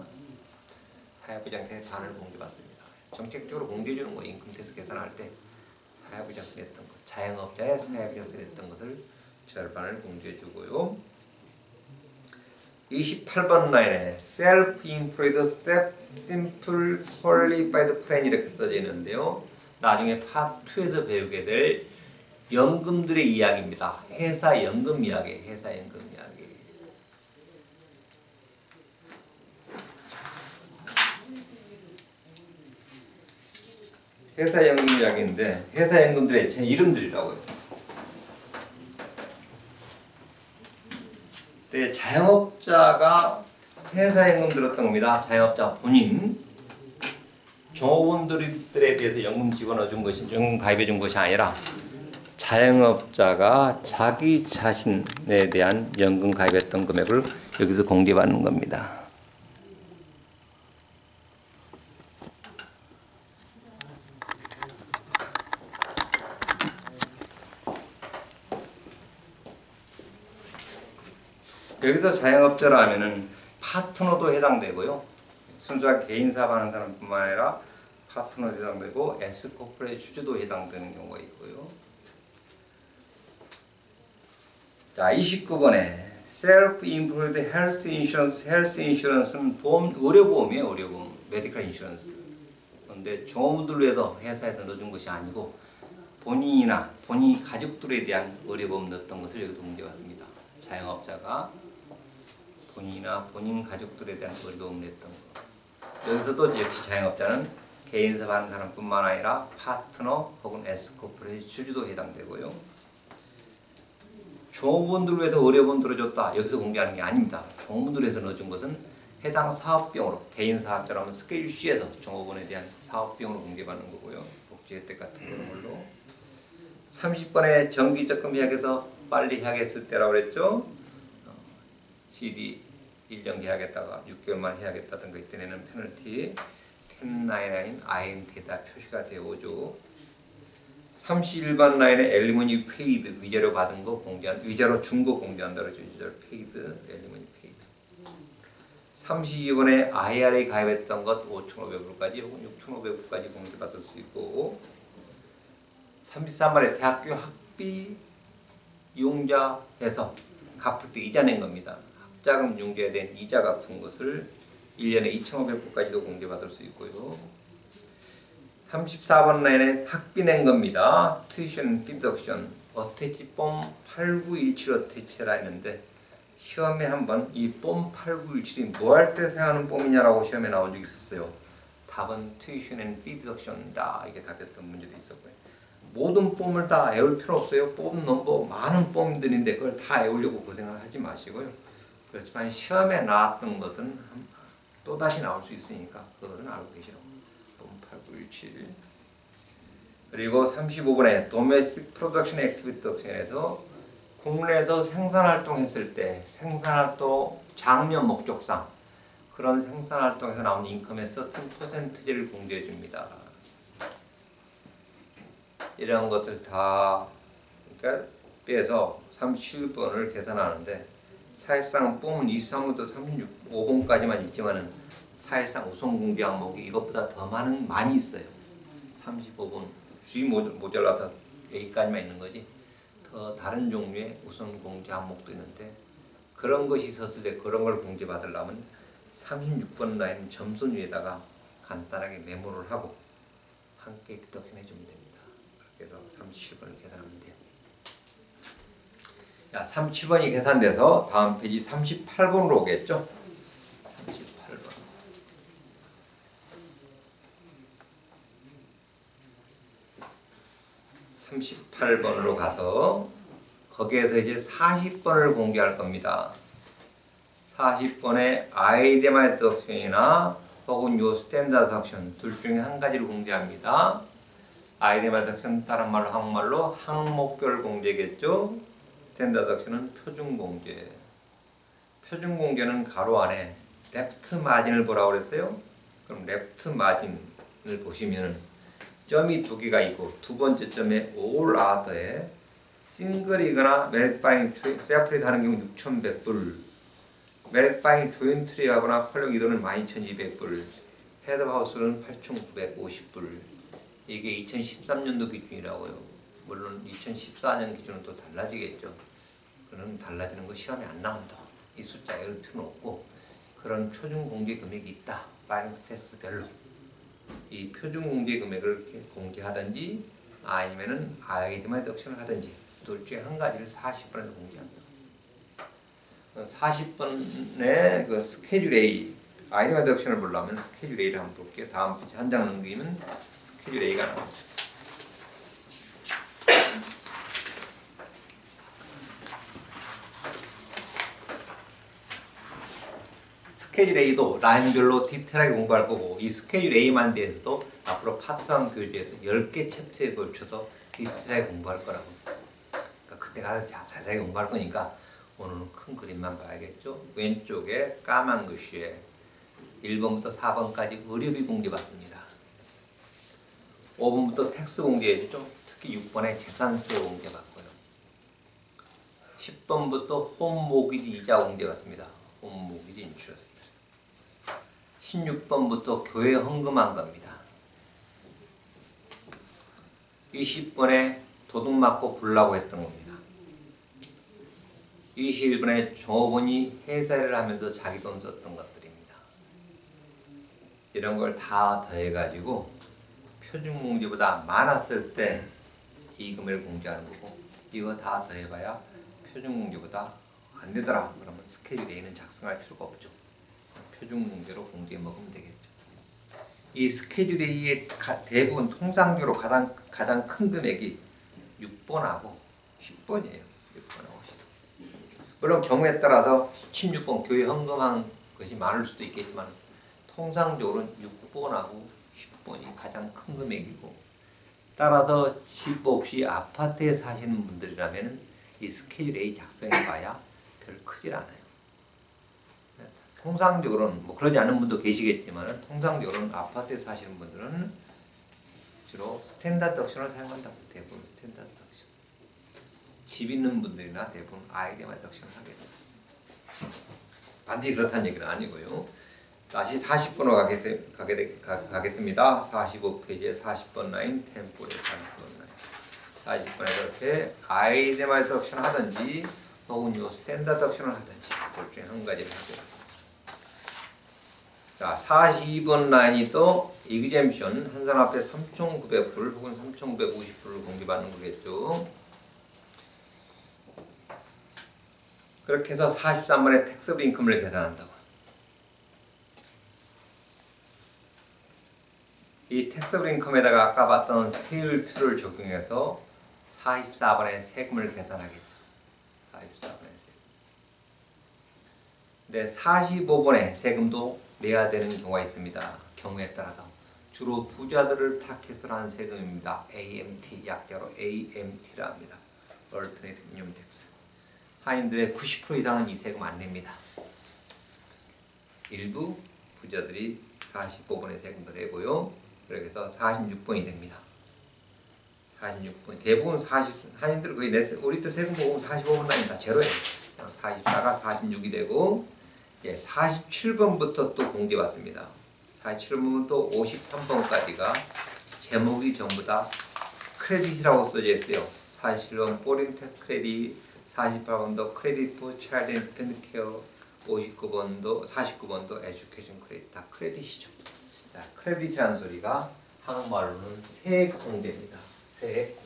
사회보장세 반을 공개받습니다. 정책적으로 공개해 주는 거 인컴텍스 계산할 때 사회보장세 냈던 것, 자영업자의 사회보장세 냈던 것을 절반을 공개해 주고요. 28번 라인에 Self-Employed Simple Qualified Plan 이렇게 써져 있는데요. 나중에 파트 2에서 배우게 될 연금들의 이야기입니다. 회사 연금 이야기, 회사 연금 이야기. 회사 연금 이야기인데 회사 연금들의 제 이름들이라고요. 네, 자영업자가 회사 연금 들었던 겁니다. 자영업자 본인 종업원들에 대해서 연금 집어넣어 준 것이 연금 가입해 준 것이 아니라 자영업자가 자기 자신에 대한 연금 가입했던 금액을 여기서 공개받는 겁니다. 여기서 자영업자라 하면은 파트너도 해당되고요. 순수하게 개인 사업하는 사람뿐만 아니라 파트너도 해당되고 S코퍼레이트 주주도 해당되는 경우가 있고요. 자, 29번에 Self-Employed Health Insurance, Health Insurance는 의료보험이에요. 의료보험, 메디컬 인슈런스. 그런데 종업원들을 위해서 회사에서 넣어준 것이 아니고 본인이나 본인 가족들에 대한 의료보험 넣었던 것을 여기서 문제받습니다. 자영업자가 본인이나 본인 가족들에 대한 의료보험 냈던 것. 여기서도 역시 자영업자는 개인 사업하는 사람뿐만 아니라 파트너 혹은 S코퍼레이트 주주도 해당되고요. 종업원들을 위해서 의료보험 들어줬다. 여기서 공개하는 게 아닙니다. 종업원들을 위해서 넣어준 것은 해당 사업비용으로 개인 사업자라면 스케줄 C에서 종업원에 대한 사업비용으로 공개받는 거고요. 복지 혜택 같은 그런 걸로. 30번에 정기적금 예약해서 빨리 해야겠을 때라고 그랬죠. CD 1년 해야겠다가 6개월 만에 해야겠다던 거 이때 내는 페널티 1099 INT에다 표시가 되어 오죠. 31번 라인에 엘리머니 페이드 위자료 받은 거 공개한 위자료 준 거 공개한다 그러죠. 위자료 페이드 엘리머니 페이드. 32번에 IRA 가입했던 것 5,500불까지 혹은 6,500불까지 공개받을 수 있고 33번에 대학교 학비 이용자에서 갚을 때 이자 낸 겁니다. 학자금 융자에 대한 이자 갚은 것을 1년에 2,500불까지도 공개받을 수 있고요. 34번 라인에 학비 낸 겁니다. tuition deduction 어태치 뽐 8917 어태치라 했는데 시험에 한번 이 뽐 8917이 뭐 할 때 사용하는 뽐이냐라고 시험에 나온 적이 있었어요. 답은 tuition and fee deduction이다. 이게 답이었던 문제도 있었고요. 모든 뽐을 다 외울 필요 없어요. 뽐 넘버 많은 뽐들인데 그걸 다 외우려고 고생을 하지 마시고요. 그렇지만 시험에 나왔던 것은 또다시 나올 수 있으니까 그것은 알고 계시라고. 뽐 8917. 그리고 35번에 Domestic Production Activity Deduction에서 국내에서 생산활동 했을 때 생산활동 장려 목적상 그런 생산활동에서 나오는 인컴의 certain 퍼센트지를 공개해 줍니다. 이런 것들 다 그러니까 빼서 37번을 계산하는데 사실상 뽐은 23번부터 35번까지만 있지만은 사실상 우선 공개 항목이 이것보다 더 많이 있어요. 35번 G 모자라서 여기까지만 있는 거지 더 다른 종류의 우선 공개 항목도 있는데 그런 것이 있었을 때 그런 걸 공개받으려면 36번 라인 점선 위에다가 간단하게 메모를 하고 함께 디덕션 해주면 됩니다. 그래서 37번을 계산하면 돼요. 자, 37번이 계산돼서 다음 페이지 38번으로 오겠죠? 38번. 38번으로 가서 거기에서 이제 40번을 공개할 겁니다. 40번에 아이데마 디덕션이나 혹은 요 스탠다드 디덕션 둘 중에 한 가지를 공개합니다. 아이데마 디덕션 다른 말로 한국말로 항목별 공개겠죠. 스탠다드 디덕션은 표준 공개. 표준 공개는 가로 안에 레프트 마진을 보라고 그랬어요. 그럼 레프트 마진을 보시면은 점이 두 개가 있고 두 번째 점에 all other에 싱글이거나 메리파잉 세퍼레이트 하는 경우 6,100불, 메리파잉 조인트리 하거나 컬러 이도는 12,200불, 헤드하우스는 8,950불. 이게 2013년도 기준이라고요. 물론 2014년 기준은 또 달라지겠죠. 그는 달라지는 거 시험에 안 나온다. 이 숫자에 을 필요는 없고 그런 표준 공개 금액이 있다. 파이링 스탯별로 이 표준 공개 금액을 공개하든지 아니면은 아이디마 디덕션을 하든지 둘 중에 한 가지를 40번에서 공개한다. 40번의 그 스케줄 A 아이디마 디덕션을 보려면 스케줄 A를 한번 볼게요. 다음 페이지 한 장 넘기면 스케줄 A가 나오죠. 스케줄 A도 라인별로 디테일하게 공부할 거고 이 스케줄 A만 대해서도 앞으로 파트 1 교재에서 10개 챕터에 걸쳐서 디테일하게 공부할 거라고. 그러니까 그때 가서 자세하게 공부할 거니까 오늘은 큰 그림만 봐야겠죠. 왼쪽에 까만 글씨에 1번부터 4번까지 의료비 공개받습니다. 5번부터 텍스 공개해주죠. 특히 6번에 재산세 공개받고요. 10번부터 홈 모기지 이자 공개받습니다. 홈 모기지 인트러스트. 16번부터 교회 헌금한 겁니다. 20번에 도둑 맞고 불라고 했던 겁니다. 21번에 종업원이 회사를 하면서 자기 돈 썼던 것들입니다. 이런 걸 다 더해가지고 표준 공제보다 많았을 때 이 금액을 공제하는 거고 이거 다 더해봐야 표준 공제보다 안 되더라. 그러면 스케줄 A는 작성할 필요가 없죠. 표준 공제로 공제 먹으면 되겠죠. 이 스케줄 A의 대부분 통상적으로 가장 큰 금액이 6번하고 10번이에요. 6번하고 10번. 물론 경우에 따라서 16번 교회 헌금한 것이 많을 수도 있겠지만 통상적으로는 6번하고 10번이 가장 큰 금액이고 따라서 집 없이 아파트에 사시는 분들이라면 이 스케줄 A 작성해봐야 별 크질 않아요. 통상적으로는 뭐 그러지 않은 분도 계시겠지만 통상적으로는 아파트에 사시는 분들은 주로 스탠다드 덕션을 사용한다고. 대부분 스탠다드 덕션. 집 있는 분들이나 대부분 아이디마 덕션을 하겠죠. 반드시 그렇다는 얘기는 아니고요. 다시 40번으로 가겠습니다. 45페이지에 40번 라인, 템포에 40번 라인. 40번에 이렇게 아이디마 덕션 하든지 혹은 요 스탠다드 덕션을 하든지 둘 중에 한 가지를 하죠. 자, 42번 라인이 또 이그젬션 한 사람 앞에 3,900불 혹은 3,950불을 공개받는 거겠죠. 그렇게 해서 43번에 텍스 오브 인컴을 계산한다고. 이 텍스 오브 인컴에다가 아까 봤던 세율표를 적용해서 44번에 세금을 계산하겠죠. 44번에 세금. 근데 45번에 세금도 내야 되는 경우가 있습니다. 경우에 따라서 주로 부자들을 타겟으로 하는 세금입니다. AMT 약자로 AMT라 합니다. Alternative Minimum Tax. 하인들의 90% 이상은 이 세금 안 냅니다. 일부 부자들이 45번의 세금도 내고요. 그렇게 해서 46번이 됩니다. 46번 대부분 하인들 거의 우리들 세금 보면 45번 라인 다 제로예요. 44가 46이 되고 47번부터 또 공개받습니다. 47번부터 또 53번까지가 제목이 전부 다 크레딧이라고 써져 있어요. 47번 포린텍 크레딧, 48번도 크레딧 포 차일드 인펜트 케어, 49번도 에듀케이션 크레딧 다 크레딧이죠. 자, 크레딧이라는 소리가 한국말로는 세액공제입니다. 세액공제.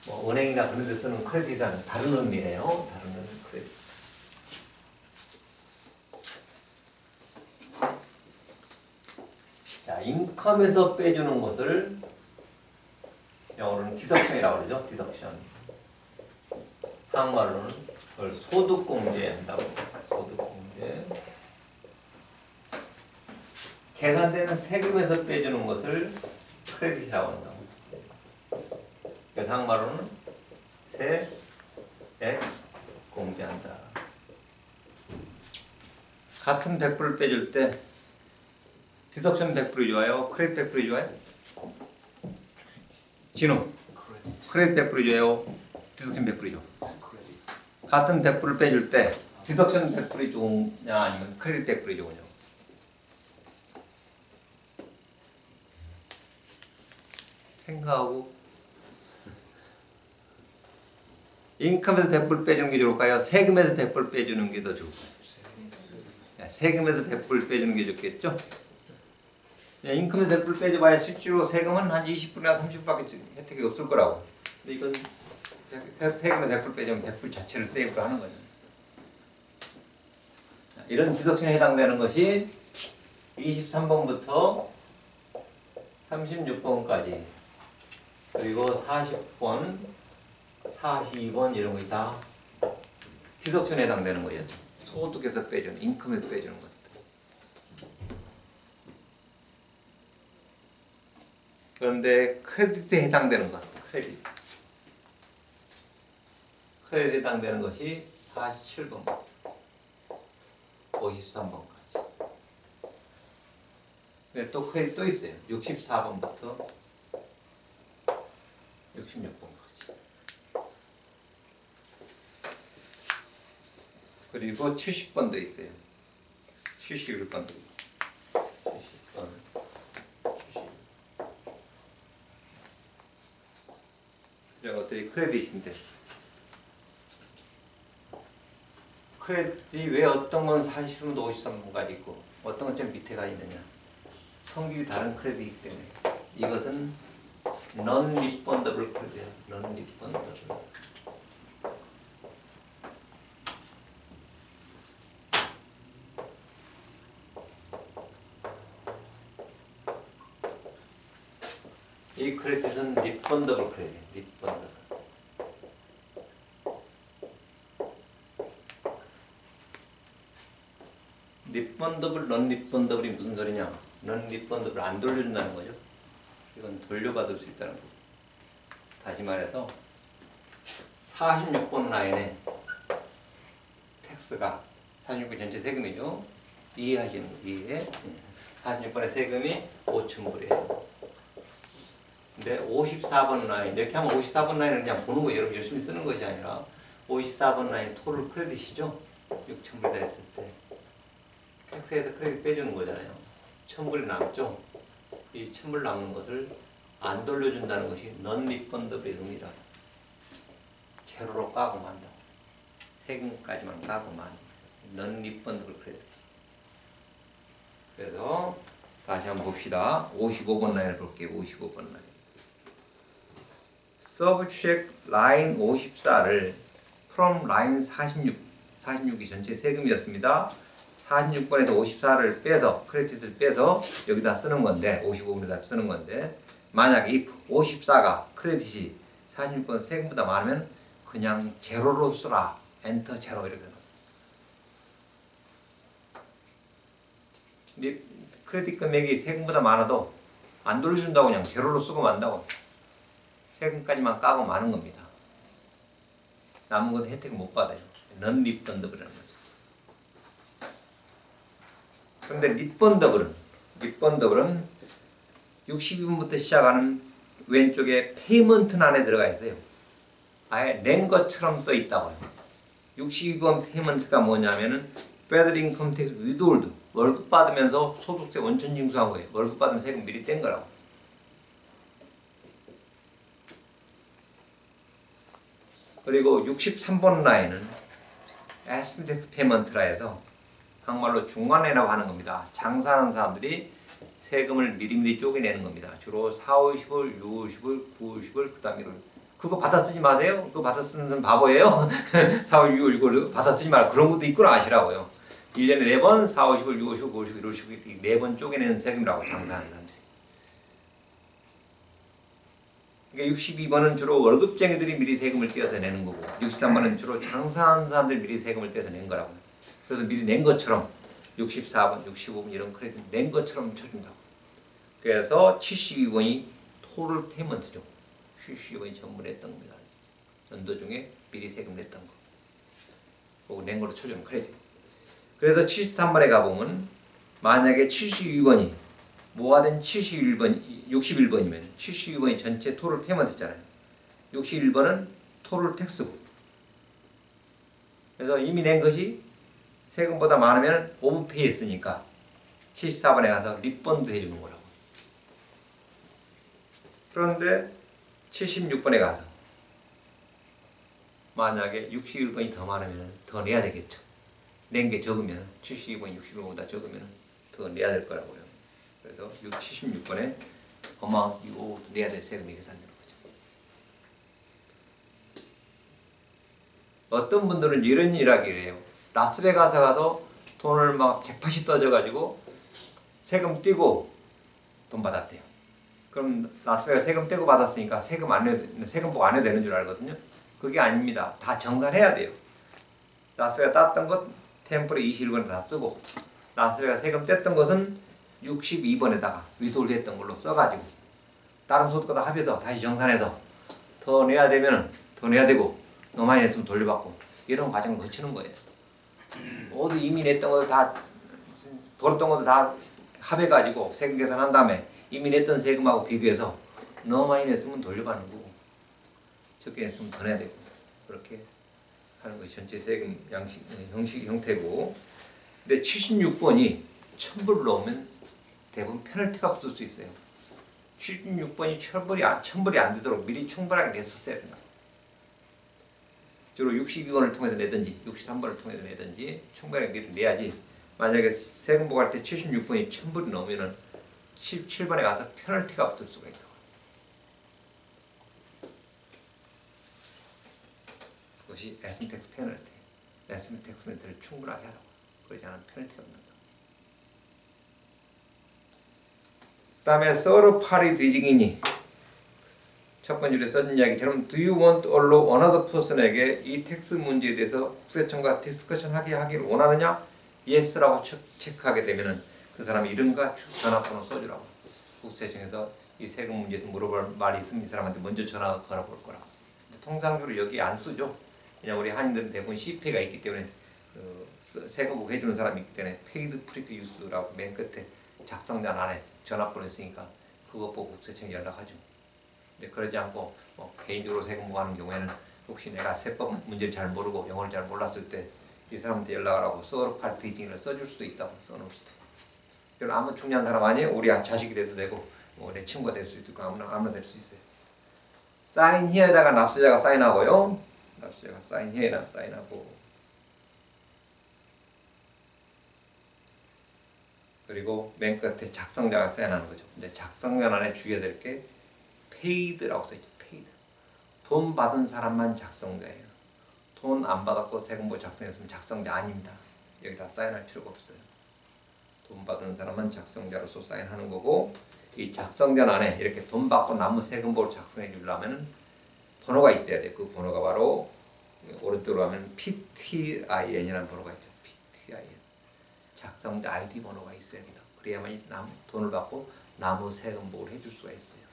뭐 은행이나 그런 데 쓰는 크레딧이라는 다른 의미예요. 다른 의미 크레딧. 자, 인컴에서 빼주는 것을 영어로는 디덕션이라고 그러죠. 디덕션. 한국말로는 그걸 소득공제 한다고. 소득공제. 계산되는 세금에서 빼주는 것을 크레딧이라고 한다고. 그래서 한국말로는 세액 공제한다. 같은 100불을 빼줄 때 디덕션 100불이 좋아요? 크레딧 100불이 좋아요? 진우, 크레딧 100불이 좋아요? 디덕션 100불이 좋아? 같은 100불을 빼줄 때 디덕션 100불이 좋으냐 아니면 크레딧 100불이 좋으냐? 생각하고 인컴에서 100불 빼주는 게 좋을까요? 세금에서 100불 빼주는 게 더 좋을까요? 세금에서 100불 빼주는 게 좋겠죠? 인컴에서 100불 빼줘봐야 실제로 세금은 한 20%나 30%밖에 혜택이 없을 거라고. 근데 이건 세금에서 100불 빼주면 100불 자체를 세이브로 하는 거죠. 이런 디덕션에 해당되는 것이 23번부터 36번까지 그리고 40번, 42번 이런 것이 다 디덕션에 해당되는 거예요. 소득에서 빼주는, 인컴에서 빼주는 것. 그런데 크레딧에 해당되는 것, 크레딧에 해당되는 것이 47번부터 53번까지. 근데 또 크레딧 또 있어요. 64번부터 66번까지. 그리고 70번도 있어요. 71번도 있고. 70번. 이런 것들이 크레딧인데 크레딧이 왜 어떤 건 40번부터 53번까지 있고 어떤 건 좀 밑에 가 있느냐. 성질이 다른 크레딧이기 때문에 이것은 non-refundable 크레딧이에요. non-refundable. 이 크레딧은 refundable 크레딧, refundable. refundable, non-refundable이 무슨 소리냐? non-refundable 안 돌려준다는 거죠. 이건 돌려받을 수 있다는 거죠. 다시 말해서 46번 라인에 텍스가 46번 전체 세금이죠. 이해하시는 거 이해? 46번의 세금이 5,000불이에요. 근데 54번 라인 이렇게 하면 54번 라인을 그냥 보는 거예요. 여러분 열심히 쓰는 것이 아니라 54번 라인 토를 크레딧이죠. 6,000불이다 했을 때 텍스에서 크레딧 빼주는 거잖아요. 1,000불이 남죠. 이 1,000불 남는 것을 안 돌려준다는 것이 non-refundable의 의미라. 제로로 까고 만다. 세금까지만 까고 만. non-refundable 크레딧. 그래서 다시 한번 봅시다. 55번 라인을 볼게요. 55번 라인. Subtract 라인 54를 from 라인 46이 전체 세금이었습니다. 46번에서 54를 빼서 크레딧을 빼서 여기다 쓰는 건데 55번에다 쓰는 건데 만약 if 54가 크레딧이 46번 세금보다 많으면 그냥 제로로 쓰라. 엔터 제로 이렇게 넣어. 크레딧 금액이 세금보다 많아도 안 돌려준다고 그냥 제로로 쓰고 만다고. 세금까지만 까고 마는 겁니다. 남은 것은 혜택을 못 받아요. non-refundable이라는 거죠. 그런데 refundable은 62번부터 시작하는 왼쪽에 페이먼트 안에 들어가 있어요. 아예 낸 것처럼 써 있다고요. 62번 페이먼트가 뭐냐면은 Federal Income Tax Withhold 월급 받으면서 소득세 원천 징수한 거예요. 월급 받으면 세금 미리 뗀 거라고. 그리고 63번 라인은 Estimated Payment라 해서 한국말로 중간에라고 하는 겁니다. 장사하는 사람들이 세금을 미리미리 쪼개내는 겁니다. 주로 4, 50을, 6, 50을, 9, 50을, 그 다음에 그거 받아 쓰지 마세요. 그거 받아 쓰는 사람 바보예요. 4, 5, 6, 50을 받아 쓰지 말고 그런 것도 있구나 아시라고요. 1년에 4번 4, 50을, 6, 50을, 9, 50을, 1, 50을 4번 쪼개내는 세금이라고 장사하는 사람들이. 그러니까 62번은 주로 월급쟁이들이 미리 세금을 떼어서 내는 거고 63번은 주로 장사하는 사람들이 미리 세금을 떼어서 낸 거라고요. 그래서 미리 낸 것처럼 64번, 65번 이런 크레딧 낸 것처럼 쳐준다고. 그래서 72번이 토를 페이먼트죠. 72번이 전부 냈던 겁니다. 전도 중에 미리 세금 냈던 거. 그거 낸 걸로 쳐주는 크레딧. 그래서 73번에 가보면 만약에 72번이 모아된 61번이면 72번이 전체 토를 페이먼트잖아요. 61번은 토를 텍스고. 그래서 이미 낸 것이 세금보다 많으면 오버페이 했으니까 74번에 가서 리펀드 해주는 거라고. 그런데 76번에 가서 만약에 61번이 더 많으면 더 내야 되겠죠. 낸 게 적으면 72번이 61번보다 적으면 더 내야 될 거라고요. 그래서 76번에 어마운트 요 내야 될 세금이 계산되는 거죠. 어떤 분들은 이런 일하기를 해요. 라스베가스 가서 돈을 막 잭팟이 떠져가지고 세금 떼고 돈 받았대요. 그럼 라스베가스 세금 떼고 받았으니까 세금 보고 안 해도 되는 줄 알거든요. 그게 아닙니다. 다 정산해야 돼요. 라스베가스 땄던 것 템플에 21번에 다 쓰고 라스베가스 세금 뗐던 것은 62번에다가 위돌했던 걸로 써가지고 다른 소득과 다 합해서 다시 정산해서 더 내야 되면 더 내야 되고 너무 많이 냈으면 돌려받고 이런 과정을 거치는 거예요. 모두 이미 냈던 것을 다 벌었던 것을 다 합해가지고 세금 계산한 다음에 이미 냈던 세금하고 비교해서 너무 많이 냈으면 돌려받는 거고 적게 냈으면 더 내야 되고 그렇게 하는 것이 전체 세금 형태고. 근데 76번이 1000불을 넣으면 대부분 페널티가 없을 수 있어요. 76번이 1000불이 안 되도록 미리 충분하게 냈었어야 된다. 주로 62번을 통해서 내든지 63번을 통해서 내든지 충분하게 미리 내야지. 만약에 세금 보고할 때 76번이 1000불이 넘으면 17번에 가서 페널티가 없을 수가 있다. 그것이 에스텍스 페널티. 에스텍스 페널티를 충분하게 하라고. 그러지 않으면 페널티가 없는다. 그 다음에 서로 파리 뒤지기니 첫 번째 줄에 써진 이야기처럼 Do you want to allow another person에게 이 텍스 문제에 대해서 국세청과 디스커션 하기를 원하느냐? Yes라고 체크하게 되면은 그 사람의 이름과 전화번호 써주라고. 국세청에서 이 세금 문제에 물어볼 말이 있으면 이 사람한테 먼저 전화 걸어볼 거라고. 통상적으로 여기 안 쓰죠. 왜냐면 우리 한인들은 대부분 CPA가 있기 때문에 세금 보고 해주는 사람이 있기 때문에 페이드 프리크 유스라고 맨 끝에 작성자 안에 전화번호 있으니까 그것 보고 국세청에 연락하죠. 근데 그러지 않고 뭐 개인적으로 세금 보고하는 경우에는 혹시 내가 세법 문제를 잘 모르고 영어를 잘 몰랐을 때 이 사람한테 연락을 하고 서로 디징을 써줄 수도 있다고 써놓을 수도 있고. 그럼 아무 중요한 사람 아니에요? 우리 자식이 돼도 되고 뭐 내 친구가 될 수도 있고 아무나 될 수 있어요. 사인 히어에다가 납세자가 사인하고요. 납세자가 사인 히어에다 사인하고 그리고 맨 끝에 작성자가 사인하는 거죠. 근데 작성자 안에 주의해야 될 게 페이드라고 써있죠. 페이드. 돈 받은 사람만 작성자예요. 돈 안 받았고 세금보 작성했으면 작성자 아닙니다. 여기다 사인할 필요가 없어요. 돈 받은 사람만 작성자로서 사인하는 거고 이 작성자 안에 이렇게 돈 받고 남은 세금보를 작성해 주려면 번호가 있어야 돼요. 그 번호가 바로 오른쪽으로 가면 PTIN이라는 번호가 있죠. PTIN. 작성자 아이디 번호가 있어야 됩니다. 그래야만 돈을 받고 남은 세금보를 해줄 수가 있어요.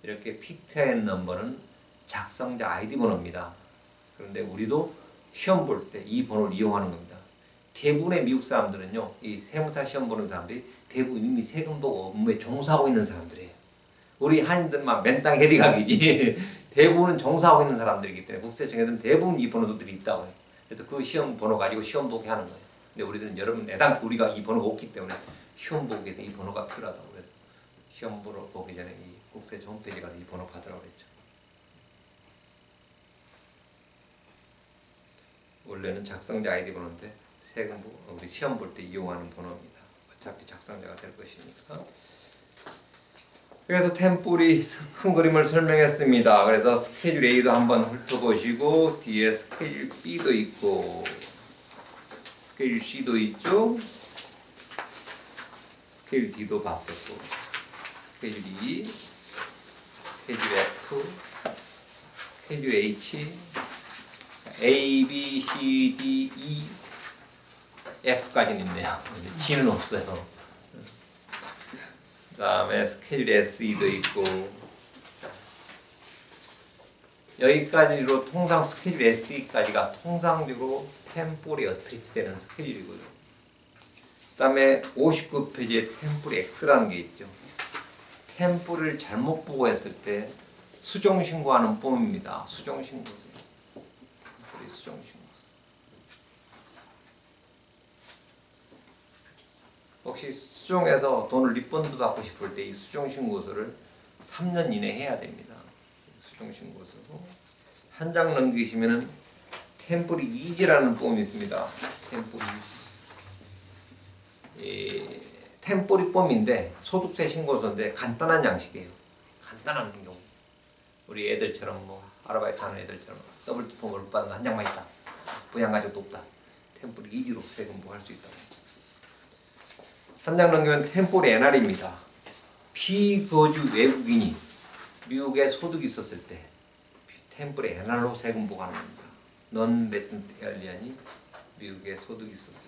이렇게 PTIN 넘버는 작성자 아이디 번호입니다. 그런데 우리도 시험 볼 때 이 번호를 이용하는 겁니다. 대부분의 미국 사람들은요, 이 세무사 시험 보는 사람들이 대부분 이미 세금 보고 업무에 종사하고 있는 사람들이에요. 우리 한인들만 맨땅 헤딩하기지 대부분은 종사하고 있는 사람들이기 때문에 국세청에는 대부분 이 번호들이 있다고 해요. 그래서 그 시험 번호 가지고 시험 보게 하는 거예요. 근데 우리들은 여러분 애당 우리가 이 번호가 없기 때문에 시험 보기 위해서 이 번호가 필요하다고 그래서 시험 번호 보기 전에 이 국세청 홈페이지 가서 이 번호 받으라고 그랬죠. 원래는 작성자 아이디 번호인데 세금 우리 시험 볼 때 이용하는 번호입니다. 어차피 작성자가 될 것이니까. 그래서 템플이 큰 그림을 설명했습니다. 그래서 스케줄 A도 한번 훑어보시고 뒤에 스케줄 B도 있고 스케줄 C도 있죠. 스케줄 D도 봤었고 스케줄 E, 스케줄 F, 스케줄 H, A, B, C, D, E, F까지는 있네요. G는 없어요. 그 다음에 스케줄 SE도 있고 여기까지로 통상 스케줄 SE까지가 통상적으로 템플이 어떻게 되는 스케줄이고요. 그 다음에 59페이지에 템플 X라는 게 있죠. 템플을 잘못 보고 했을 때 수정신고하는 폼입니다. 수정신고서. 수정신고서. 혹시 수정해서 돈을 리펀드 받고 싶을 때 이 수정신고서를 3년 이내 해야 됩니다. 수정신고서고 한 장 넘기시면은 템플이 이지라는 폼이 있습니다. 템플이 폼인데 소득세 신고서인데 간단한 양식이에요. 간단한 경우 우리 애들처럼 뭐 아르바이트 하는 애들처럼 더블 폼을 못 받은 거 한 장만 있다. 부양가족도 없다. 템플이 이지로 세금 부할 수 있다. 한 장 넘기면 템플 NR입니다. 피거주 외국인이 미국에 소득이 있었을 때 템플 NR로 세금 부과하는 겁니다. 넌 레지던트 에얼리언이 미국에 소득이 있었을 때.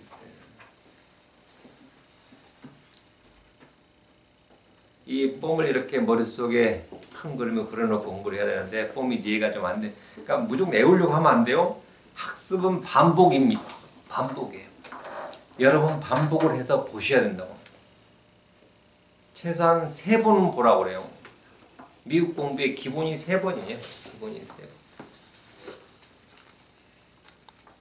이 폼을 이렇게 머릿속에 큰 그림을 그려놓고 공부를 해야 되는데 폼이 이해가 좀 안 돼. 그러니까 무조건 외우려고 하면 안 돼요. 학습은 반복입니다. 반복이에요. 여러 번 반복을 해서 보셔야 된다고. 최소한 3번은 보라고 그래요. 미국 공부의 기본이 3번이에요. 기본이 3번.